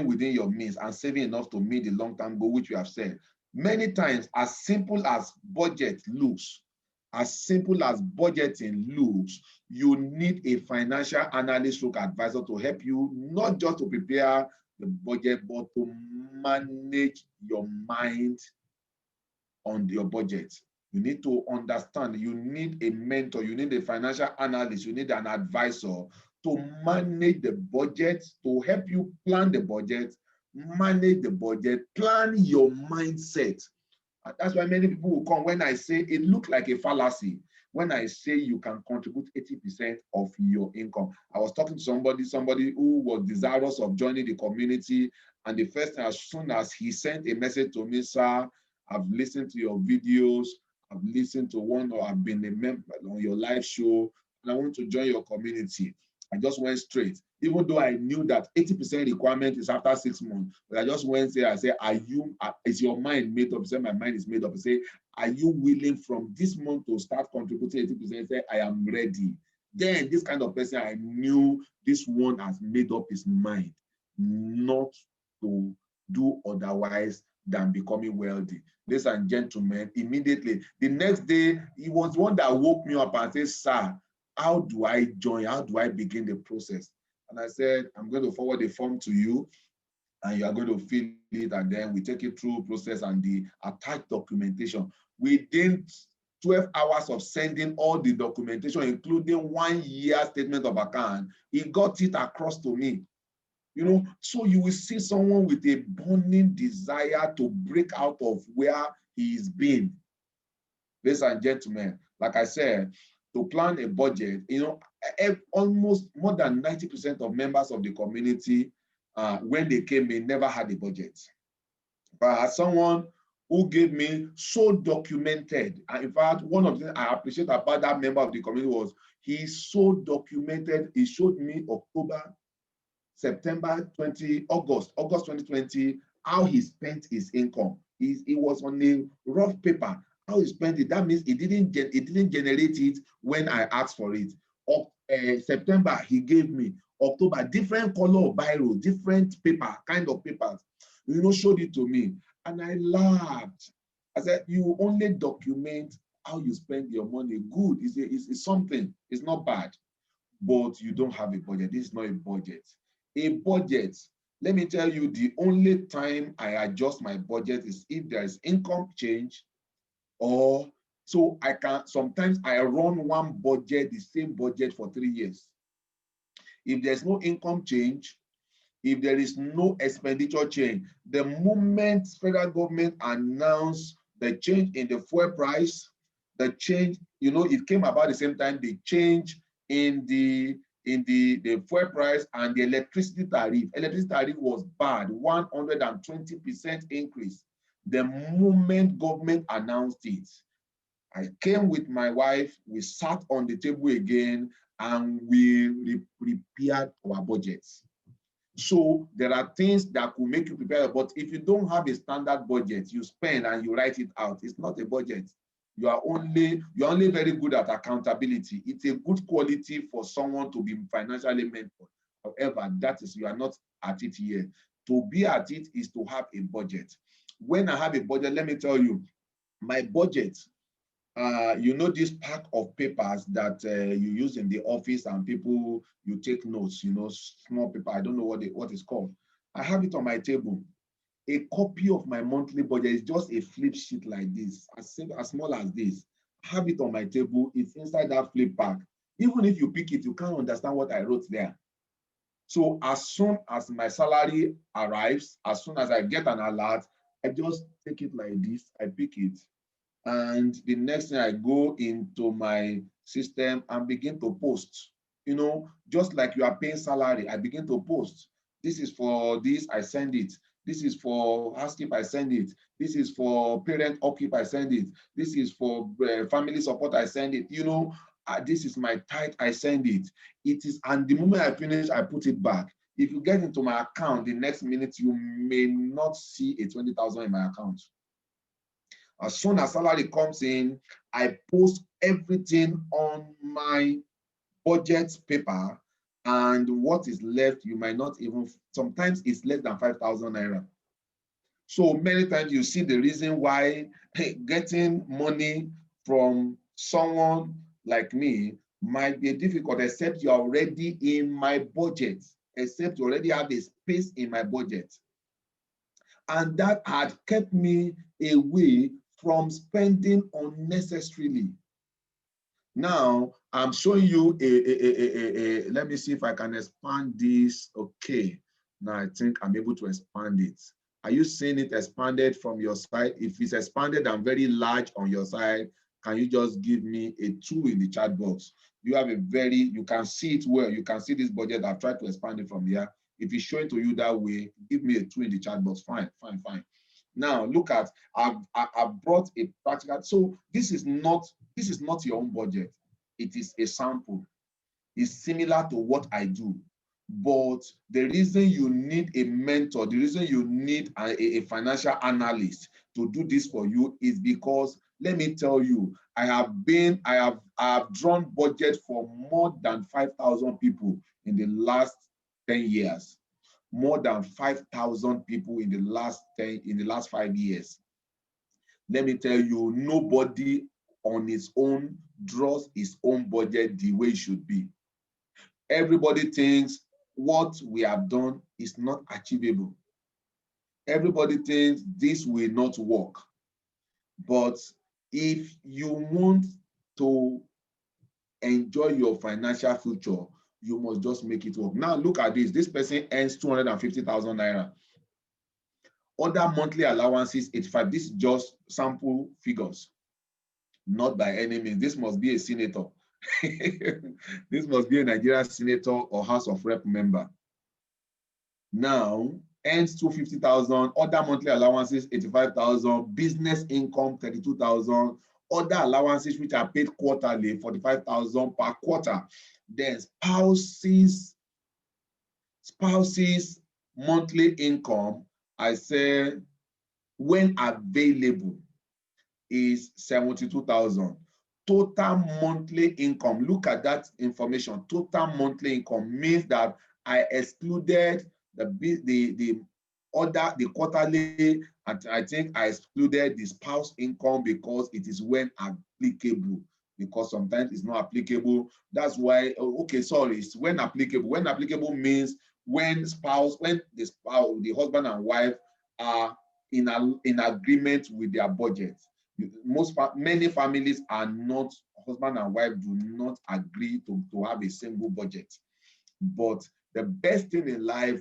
within your means and saving enough to meet the long-term goal, which we have said. Many times, as simple as budgeting looks, you need a financial analyst or advisor to help you, not just to prepare the budget, but to manage your mind on your budget. You need to understand, you need a mentor, you need a financial analyst, you need an advisor to manage the budget, to help you plan the budget, manage the budget, plan your mindset. And that's why many people will come when I say it looks like a fallacy. When I say you can contribute 80% of your income. I was talking to somebody who was desirous of joining the community. And the first thing, as soon as he sent a message to me, sir, I've listened to your videos, I've listened to one, or I've been a member on your live show, and I want to join your community. I just went straight, even though I knew that 80% requirement is after 6 months. But I just went there. I said, is your mind made up? I said, my mind is made up. I say, are you willing from this month to start contributing 80%? I said, I am ready. Then this kind of person, I knew this one has made up his mind not to do otherwise than becoming wealthy. Ladies and gentlemen, immediately, the next day, he was one that woke me up and said, sir, how do I join? How do I begin the process? And I said, I'm going to forward the form to you, and you are going to fill it, and then we take it through process and the attached documentation. Within 12 hours of sending all the documentation, including 1 year statement of account, he got it across to me. You know, so you will see someone with a burning desire to break out of where he is been. Ladies and gentlemen, like I said, to plan a budget, you know, almost more than 90% of members of the community, when they came in, never had a budget. But as someone who gave me so documented, and in fact, one of the things I appreciate about that member of the community was he so documented. He showed me October, September 20, August 2020, how he spent his income. He was on a rough paper, how he spent it. That means it didn't generate it when I asked for it. September, he gave me. October, different color of biro, different paper, kind of papers, you know, showed it to me. And I laughed. I said, you only document how you spend your money. Good, it's something, it's not bad. But you don't have a budget. This is not a budget. A budget, let me tell you, the only time I adjust my budget is if there is income change, or so I can, sometimes I run one budget, the same budget for 3 years. If there's no income change, if there is no expenditure change, the moment federal government announced the change in the fuel price, the change, you know, it came about the same time, the change in the fuel price and the electricity tariff. Electricity tariff was bad, 120% increase. The moment government announced it, I came with my wife, we sat on the table again, and we prepared our budgets. So there are things that could make you prepare, but if you don't have a standard budget, you spend and you write it out, it's not a budget. You're only very good at accountability. It's a good quality for someone to be financially mentored. However, that is, you are not at it yet. To be at it is to have a budget. When I have a budget, let me tell you, my budget, you know, this pack of papers that you use in the office and people, you take notes, you know, small paper, I don't know what it's called. I have it on my table. A copy of my monthly budget is just a flip sheet like this, as small as this. I have it on my table. It's inside that flip pack. Even if you pick it, you can't understand what I wrote there. So as soon as my salary arrives, as soon as I get an alert, I just take it like this, I pick it. And the next thing, I go into my system and begin to post. You know, just like you are paying salary, I begin to post. This is for this, I send it. This is for housekeep, I send it. This is for parent upkeep, I send it. This is for family support, I send it. You know, this is my tithe, I send it. It is, and the moment I finish, I put it back. If you get into my account, the next minute, you may not see a 20,000 in my account. As soon as salary comes in, I post everything on my budget paper, and what is left, you might not even, sometimes it's less than 5,000 naira. So many times you see the reason why getting money from someone like me might be difficult, except you're already in my budget, except you already have a space in my budget. And that had kept me away from spending unnecessarily. Now, I'm showing you let me see if I can expand this. Okay, now I think I'm able to expand it. Are you seeing it expanded from your side? If it's expanded and very large on your side, can you just give me a 2 in the chat box? You have a very, you can see it well. You can see this budget. I've tried to expand it from here. If it's showing to you that way, give me a 2 in the chat box. Fine, fine, fine. Now look at, I've brought a practical. So this is not your own budget. It is a sample. It's similar to what I do. But the reason you need a mentor, the reason you need a financial analyst to do this for you is because, let me tell you, I have drawn budget for more than 5,000 people in the last 10 years. More than 5,000 people in the last 5 years. Let me tell you, nobody on his own draws his own budget the way it should be. Everybody thinks what we have done is not achievable. Everybody thinks this will not work. But if you want to enjoy your financial future, you must just make it work. Now look at this. This person earns 250,000 naira. Other monthly allowances, 85. This is just sample figures. Not by any means. This must be a senator. This must be a Nigerian senator or House of Rep member. Now, earns 250,000, other monthly allowances, 85,000, business income, 32,000, other allowances which are paid quarterly, 45,000 per quarter. Then spouses monthly income, I say, when available, is 72,000. Total monthly income, look at that information. Total monthly income means that I excluded the quarterly, and I think I excluded the spouse income because it is when applicable, because sometimes it's not applicable. That's why, okay, sorry, it's when applicable. When applicable means when the husband and wife are in agreement with their budget. Many families are not, husband and wife do not agree to have a single budget. But the best thing in life,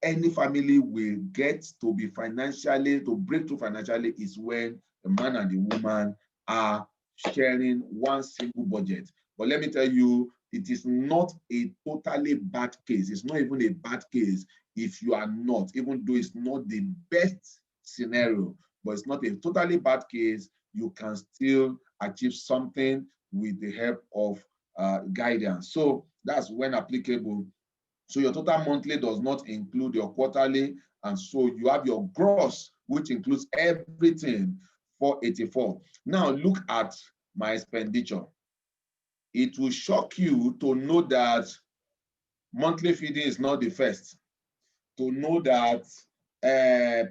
any family will get to be financially, to break through financially, is when the man and the woman are sharing one single budget. But let me tell you, it is not a totally bad case. It's not even a bad case if you are not, even though it's not the best scenario, but it's not a totally bad case. You can still achieve something with the help of guidance. So that's when applicable. So your total monthly does not include your quarterly, and so you have your gross, which includes everything, 484. Now look at my expenditure. It will shock you to know that monthly feeding is not the first, to know that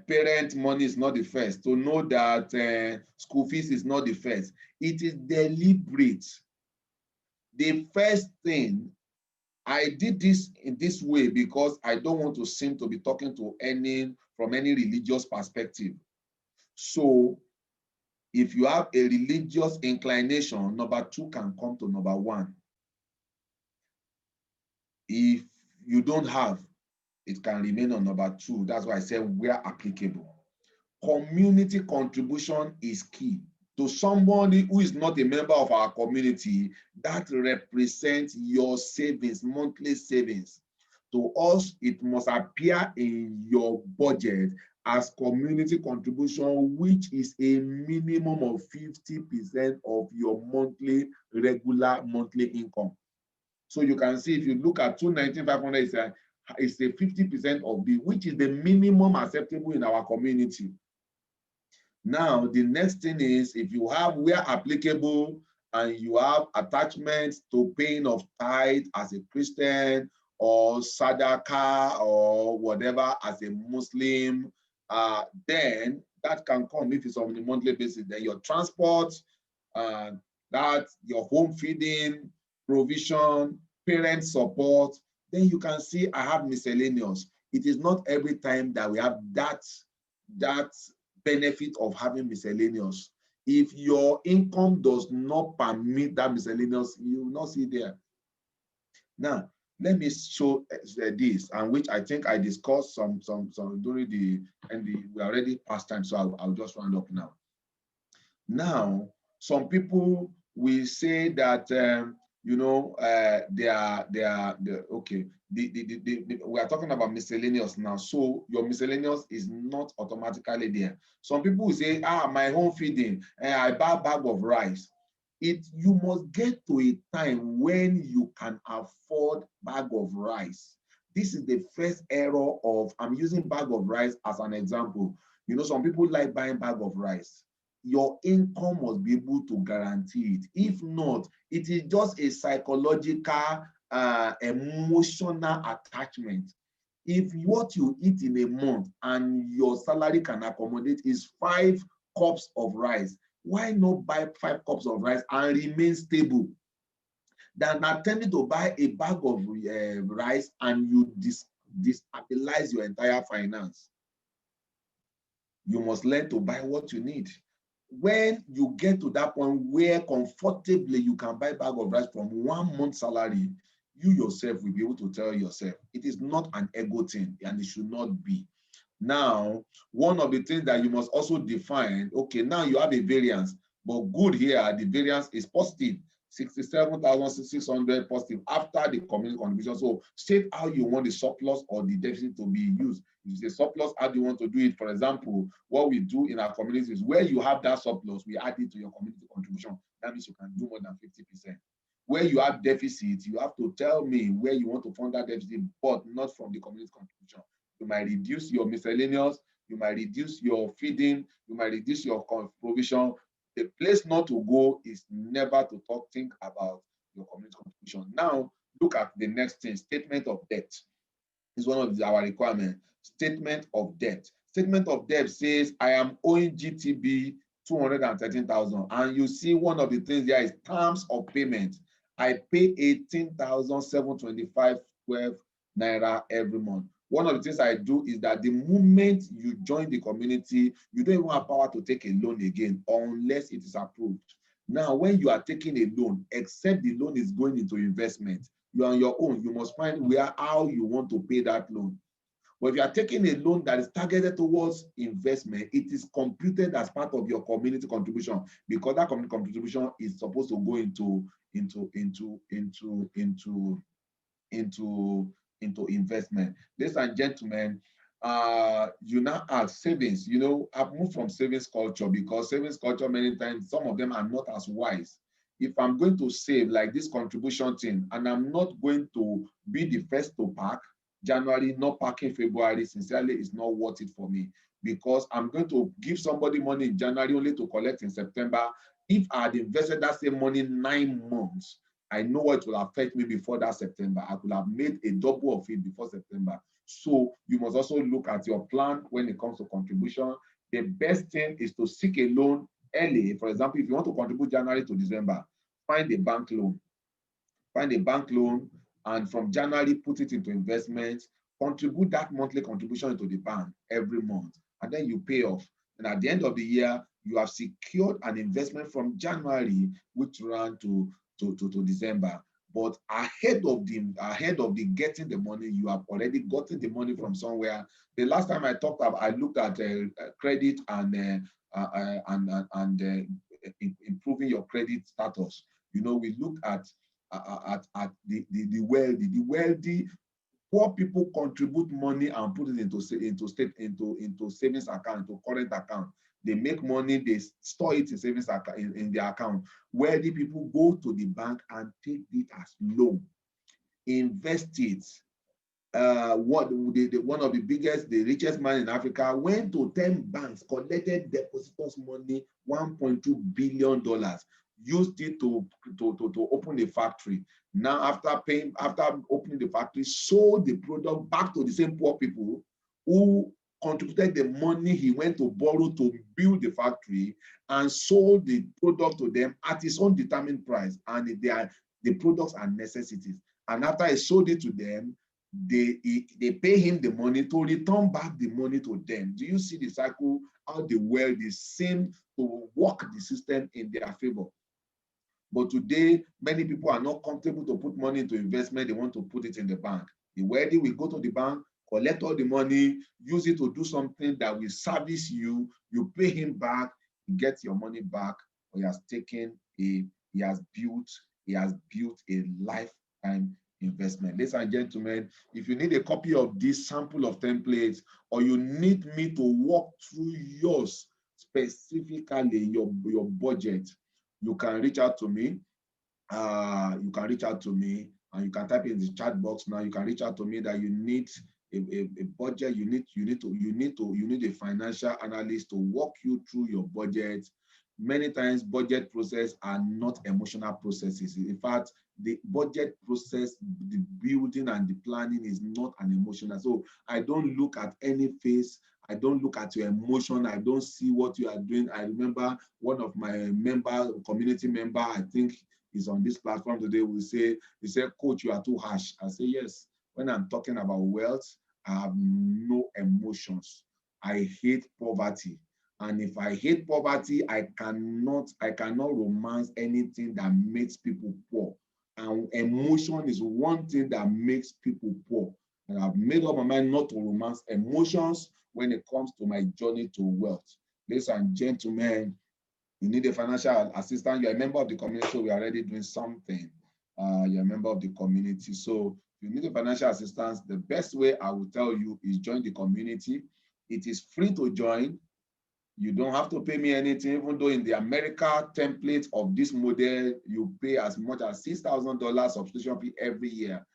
parent money is not the first, to know that school fees is not the first. It is deliberate. The first thing, I did this in this way because I don't want to seem to be talking to from any religious perspective. So if you have a religious inclination, number 2 can come to number 1. If you don't have, it can remain on number 2. That's why I said where applicable. Community contribution is key. To somebody who is not a member of our community, that represents your savings, monthly savings. To us, it must appear in your budget as community contribution, which is a minimum of 50% of your regular monthly income. So you can see if you look at 219,500, it's a 50% of the, which is the minimum acceptable in our community. Now, the next thing is, if you have, where applicable, and you have attachments to paying of tithe as a Christian, or sadaqah, or whatever as a Muslim, then that can come if it's on a monthly basis. Then your transport, that your home feeding, provision, parent support, then you can see I have miscellaneous. It is not every time that we have that benefit of having miscellaneous. If your income does not permit that miscellaneous, you will not see there. Now, let me show this, and which I think I discussed some during we already past time, so I'll just round up now. Now, some people will say that you know, they are okay. We are talking about miscellaneous now, so your miscellaneous is not automatically there. Some people will say, my home feeding, I buy a bag of rice. You must get to a time when you can afford bag of rice. This is the first error of, I'm using bag of rice as an example. You know, some people like buying bag of rice. Your income must be able to guarantee it. If not, it is just a psychological, emotional attachment. If what you eat in a month and your salary can accommodate is 5 cups of rice, why not buy 5 cups of rice and remain stable than attempting to buy a bag of rice and you destabilize your entire finance? You must learn to buy what you need. When you get to that point where comfortably you can buy a bag of rice from 1 month's salary, you yourself will be able to tell yourself it is not an ego thing, and it should not be. Now, one of the things that you must also define, okay, now you have a variance, but good here, the variance is positive, 67,600 positive after the community contribution. So state how you want the surplus or the deficit to be used. If it's a surplus, how do you want to do it? For example, what we do in our communities is where you have that surplus, we add it to your community contribution. That means you can do more than 50%. Where you have deficit, you have to tell me where you want to fund that deficit, but not from the community contribution. You might reduce your miscellaneous, you might reduce your feeding, you might reduce your provision. The place not to go is never to think about your community contribution. Now, look at the next thing, statement of debt. Is one of our requirements. Statement of debt. Statement of debt says, I am owing GTB 213,000. And you see one of the things there is terms of payment. I pay 18,725 naira every month. One of the things I do is that the moment you join the community, you don't even have power to take a loan again unless it is approved. Now, when you are taking a loan, except the loan is going into investment, you are on your own. You must find how you want to pay that loan. But if you are taking a loan that is targeted towards investment, it is computed as part of your community contribution, because that community contribution is supposed to go into investment. Ladies and gentlemen, you now ask savings. You know, I've moved from savings culture because savings culture, many times, some of them are not as wise. If I'm going to save like this contribution thing, and I'm not going to be the first to pack January, not packing February, sincerely, it's not worth it for me, because I'm going to give somebody money in January only to collect in September. If I had invested that same money 9 months, I know what will affect me before that September. I could have made a double of it before September. So you must also look at your plan when it comes to contribution. The best thing is to seek a loan early. For example, if you want to contribute January to December, find a bank loan. Find a bank loan, and from January, put it into investments. Contribute that monthly contribution into the bank every month, and then you pay off. And at the end of the year, you have secured an investment from January, which ran to December. But ahead of the getting the money, you have already gotten the money from somewhere. The last time I talked about, I looked at credit and improving your credit status. You know, we look at the wealthy. The wealthy Poor people contribute money and put it into savings account, into current account. They make money, they store it in savings account, in their account. Wealthy people go to the bank and take it as loan, invest it. One of the biggest, the richest man in Africa went to 10 banks, collected depositors' money, $1.2 billion, used it to open a factory. Now, after opening the factory, sold the product back to the same poor people who contributed the money he went to borrow to build the factory, and sold the product to them at his own determined price. And the products are necessities. And after he sold it to them, they pay him the money to return back the money to them. Do you see the cycle? How the world is seen to work the system in their favor. But today, many people are not comfortable to put money into investment. They want to put it in the bank. The wealthy will go to the bank, collect all the money, use it to do something that will service you. You pay him back, he gets your money back, or he has built a lifetime investment. Ladies and gentlemen, if you need a copy of this sample of templates, or you need me to walk through yours specifically, your budget, you can reach out to me. You can reach out to me, and you can type in the chat box now. You can reach out to me that you need a budget. You need a financial analyst to walk you through your budget. Many times, budget process are not emotional processes. In fact, the budget process, the building and the planning is not an emotional. So I don't look at any face. I don't look at your emotion. I don't see what you are doing. I remember one of my community member, I think is on this platform today, he said, Coach, you are too harsh. I say, yes, when I'm talking about wealth, I have no emotions. I hate poverty. And if I hate poverty, I cannot romance anything that makes people poor. And emotion is one thing that makes people poor. And I've made up my mind not to romance emotions when it comes to my journey to wealth. Ladies and gentlemen, you need a financial assistant. You're a member of the community, so we are already doing something. You're a member of the community. So if you need a financial assistance, the best way I will tell you is join the community. It is free to join. You don't have to pay me anything, even though in the America template of this model, you pay as much as $6,000 subscription fee every year.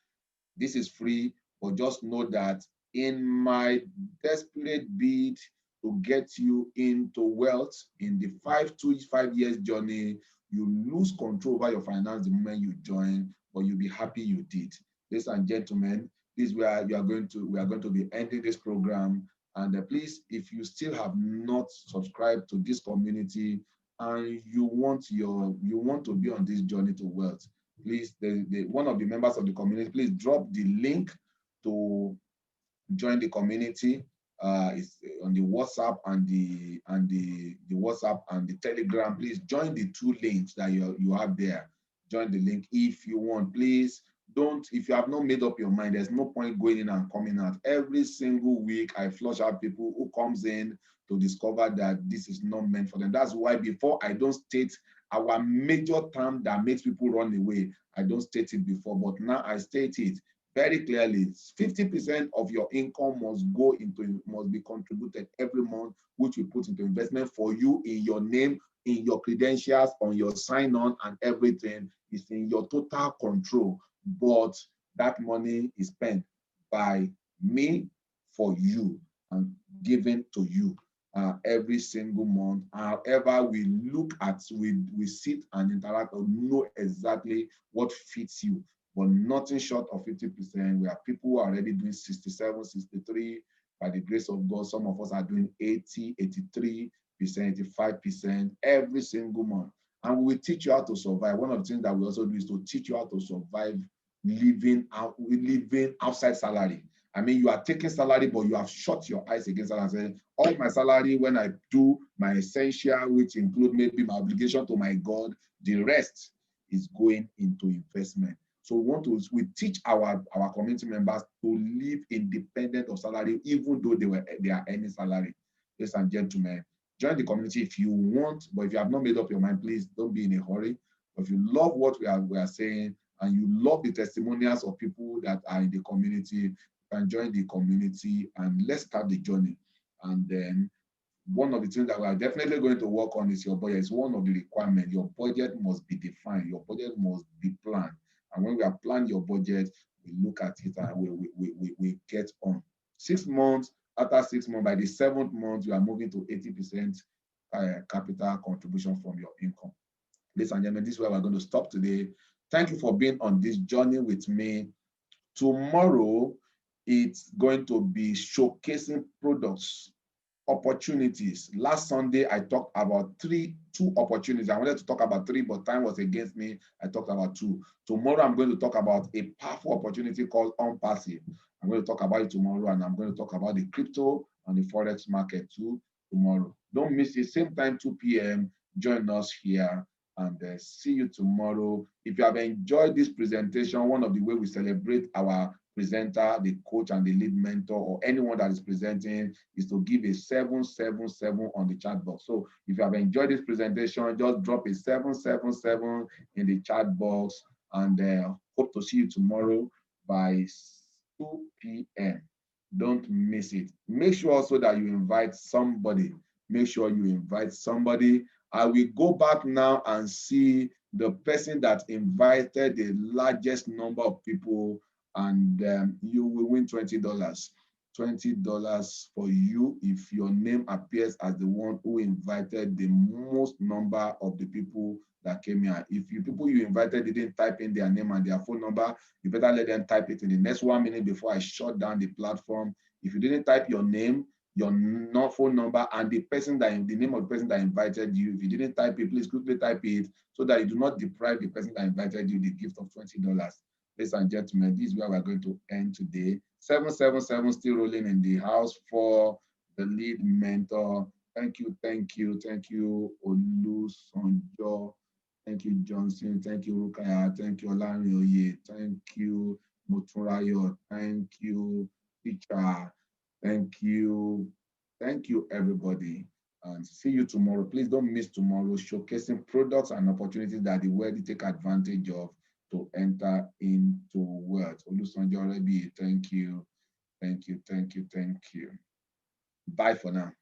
This is free, but just know that in my desperate bid to get you into wealth in the 5 years journey, you lose control over your finance the moment you join, but you'll be happy you did. Ladies and gentlemen, this is where we are going to be ending this program. And please, if you still have not subscribed to this community and you want to be on this journey to wealth, please, one of the members of the community, please drop the link to join the community. It's on the WhatsApp and the WhatsApp and the Telegram. Please join the two links that you have there. Join the link if you want. Please don't, if you have not made up your mind, there's no point going in and coming out. Every single week, I flush out people who comes in to discover that this is not meant for them. That's why before I don't state our major term that makes people run away, I don't state it before, but now I state it very clearly. 50% of your income must be contributed every month, which we put into investment for you in your name, in your credentials, on your sign-on, and everything is in your total control. But that money is spent by me for you and given to you every single month. However, we sit and interact and know exactly what fits you, but nothing short of 50%. We have people who are already doing 67, 63. By the grace of God, some of us are doing 80, 83%, 85% every single month. And we will teach you how to survive. One of the things that we also do is to teach you how to survive living outside salary. I mean, you are taking salary, but you have shut your eyes against salary and saying, all my salary, when I do my essential, which include maybe my obligation to my God, the rest is going into investment. So we teach our community members to live independent of salary, even though they are earning salary. Ladies and gentlemen, join the community if you want, but if you have not made up your mind, please don't be in a hurry. But if you love what we are saying, and you love the testimonials of people that are in the community, you can join the community and let's start the journey. And then one of the things that we are definitely going to work on is your budget. It's one of the requirements. Your budget must be defined. Your budget must be planned. And when we are planning your budget, we look at it and we get on. 6 months, after 6 months, by the seventh month, you are moving to 80% capital contribution from your income. Ladies and gentlemen, this is where we're going to stop today. Thank you for being on this journey with me. Tomorrow, it's going to be showcasing products, opportunities. Last Sunday, I talked about two opportunities. I wanted to talk about three, but time was against me. I talked about two. Tomorrow, I'm going to talk about a powerful opportunity called unpassive. I'm going to talk about it tomorrow, and I'm going to talk about the crypto and the forex market too tomorrow. Don't miss it. Same time, 2 p.m. Join us here, and see you tomorrow. If you have enjoyed this presentation, one of the ways we celebrate our presenter, the coach, and the lead mentor, or anyone that is presenting, is to give a 777 on the chat box. So if you have enjoyed this presentation, just drop a 777 in the chat box, and hope to see you tomorrow by 2 p.m. Don't miss it. Make sure also that you invite somebody. Make sure you invite somebody. I will go back now and see the person that invited the largest number of people, and you will win $20. $20 for you if your name appears as the one who invited the most number of the people that came here. If you people you invited didn't type in their name and their phone number, you better let them type it in the next 1 minute before I shut down the platform. If you didn't type your name, your phone number, and the name of the person that invited you, if you didn't type it, please quickly type it so that you do not deprive the person that invited you the gift of $20. Ladies and gentlemen, this is where we're going to end today. 777 still rolling in the house for the lead mentor. Thank you, Olu Sonjo. Thank you, Johnson. Thank you, Rukaya. Thank you, Olanioye. Thank you, Muturayo. Thank you, teacher. Thank you. Thank you, everybody. And see you tomorrow. Please don't miss tomorrow, showcasing products and opportunities that the world take advantage of to enter into wealth. Olusanjo Rebi, thank you. Bye for now.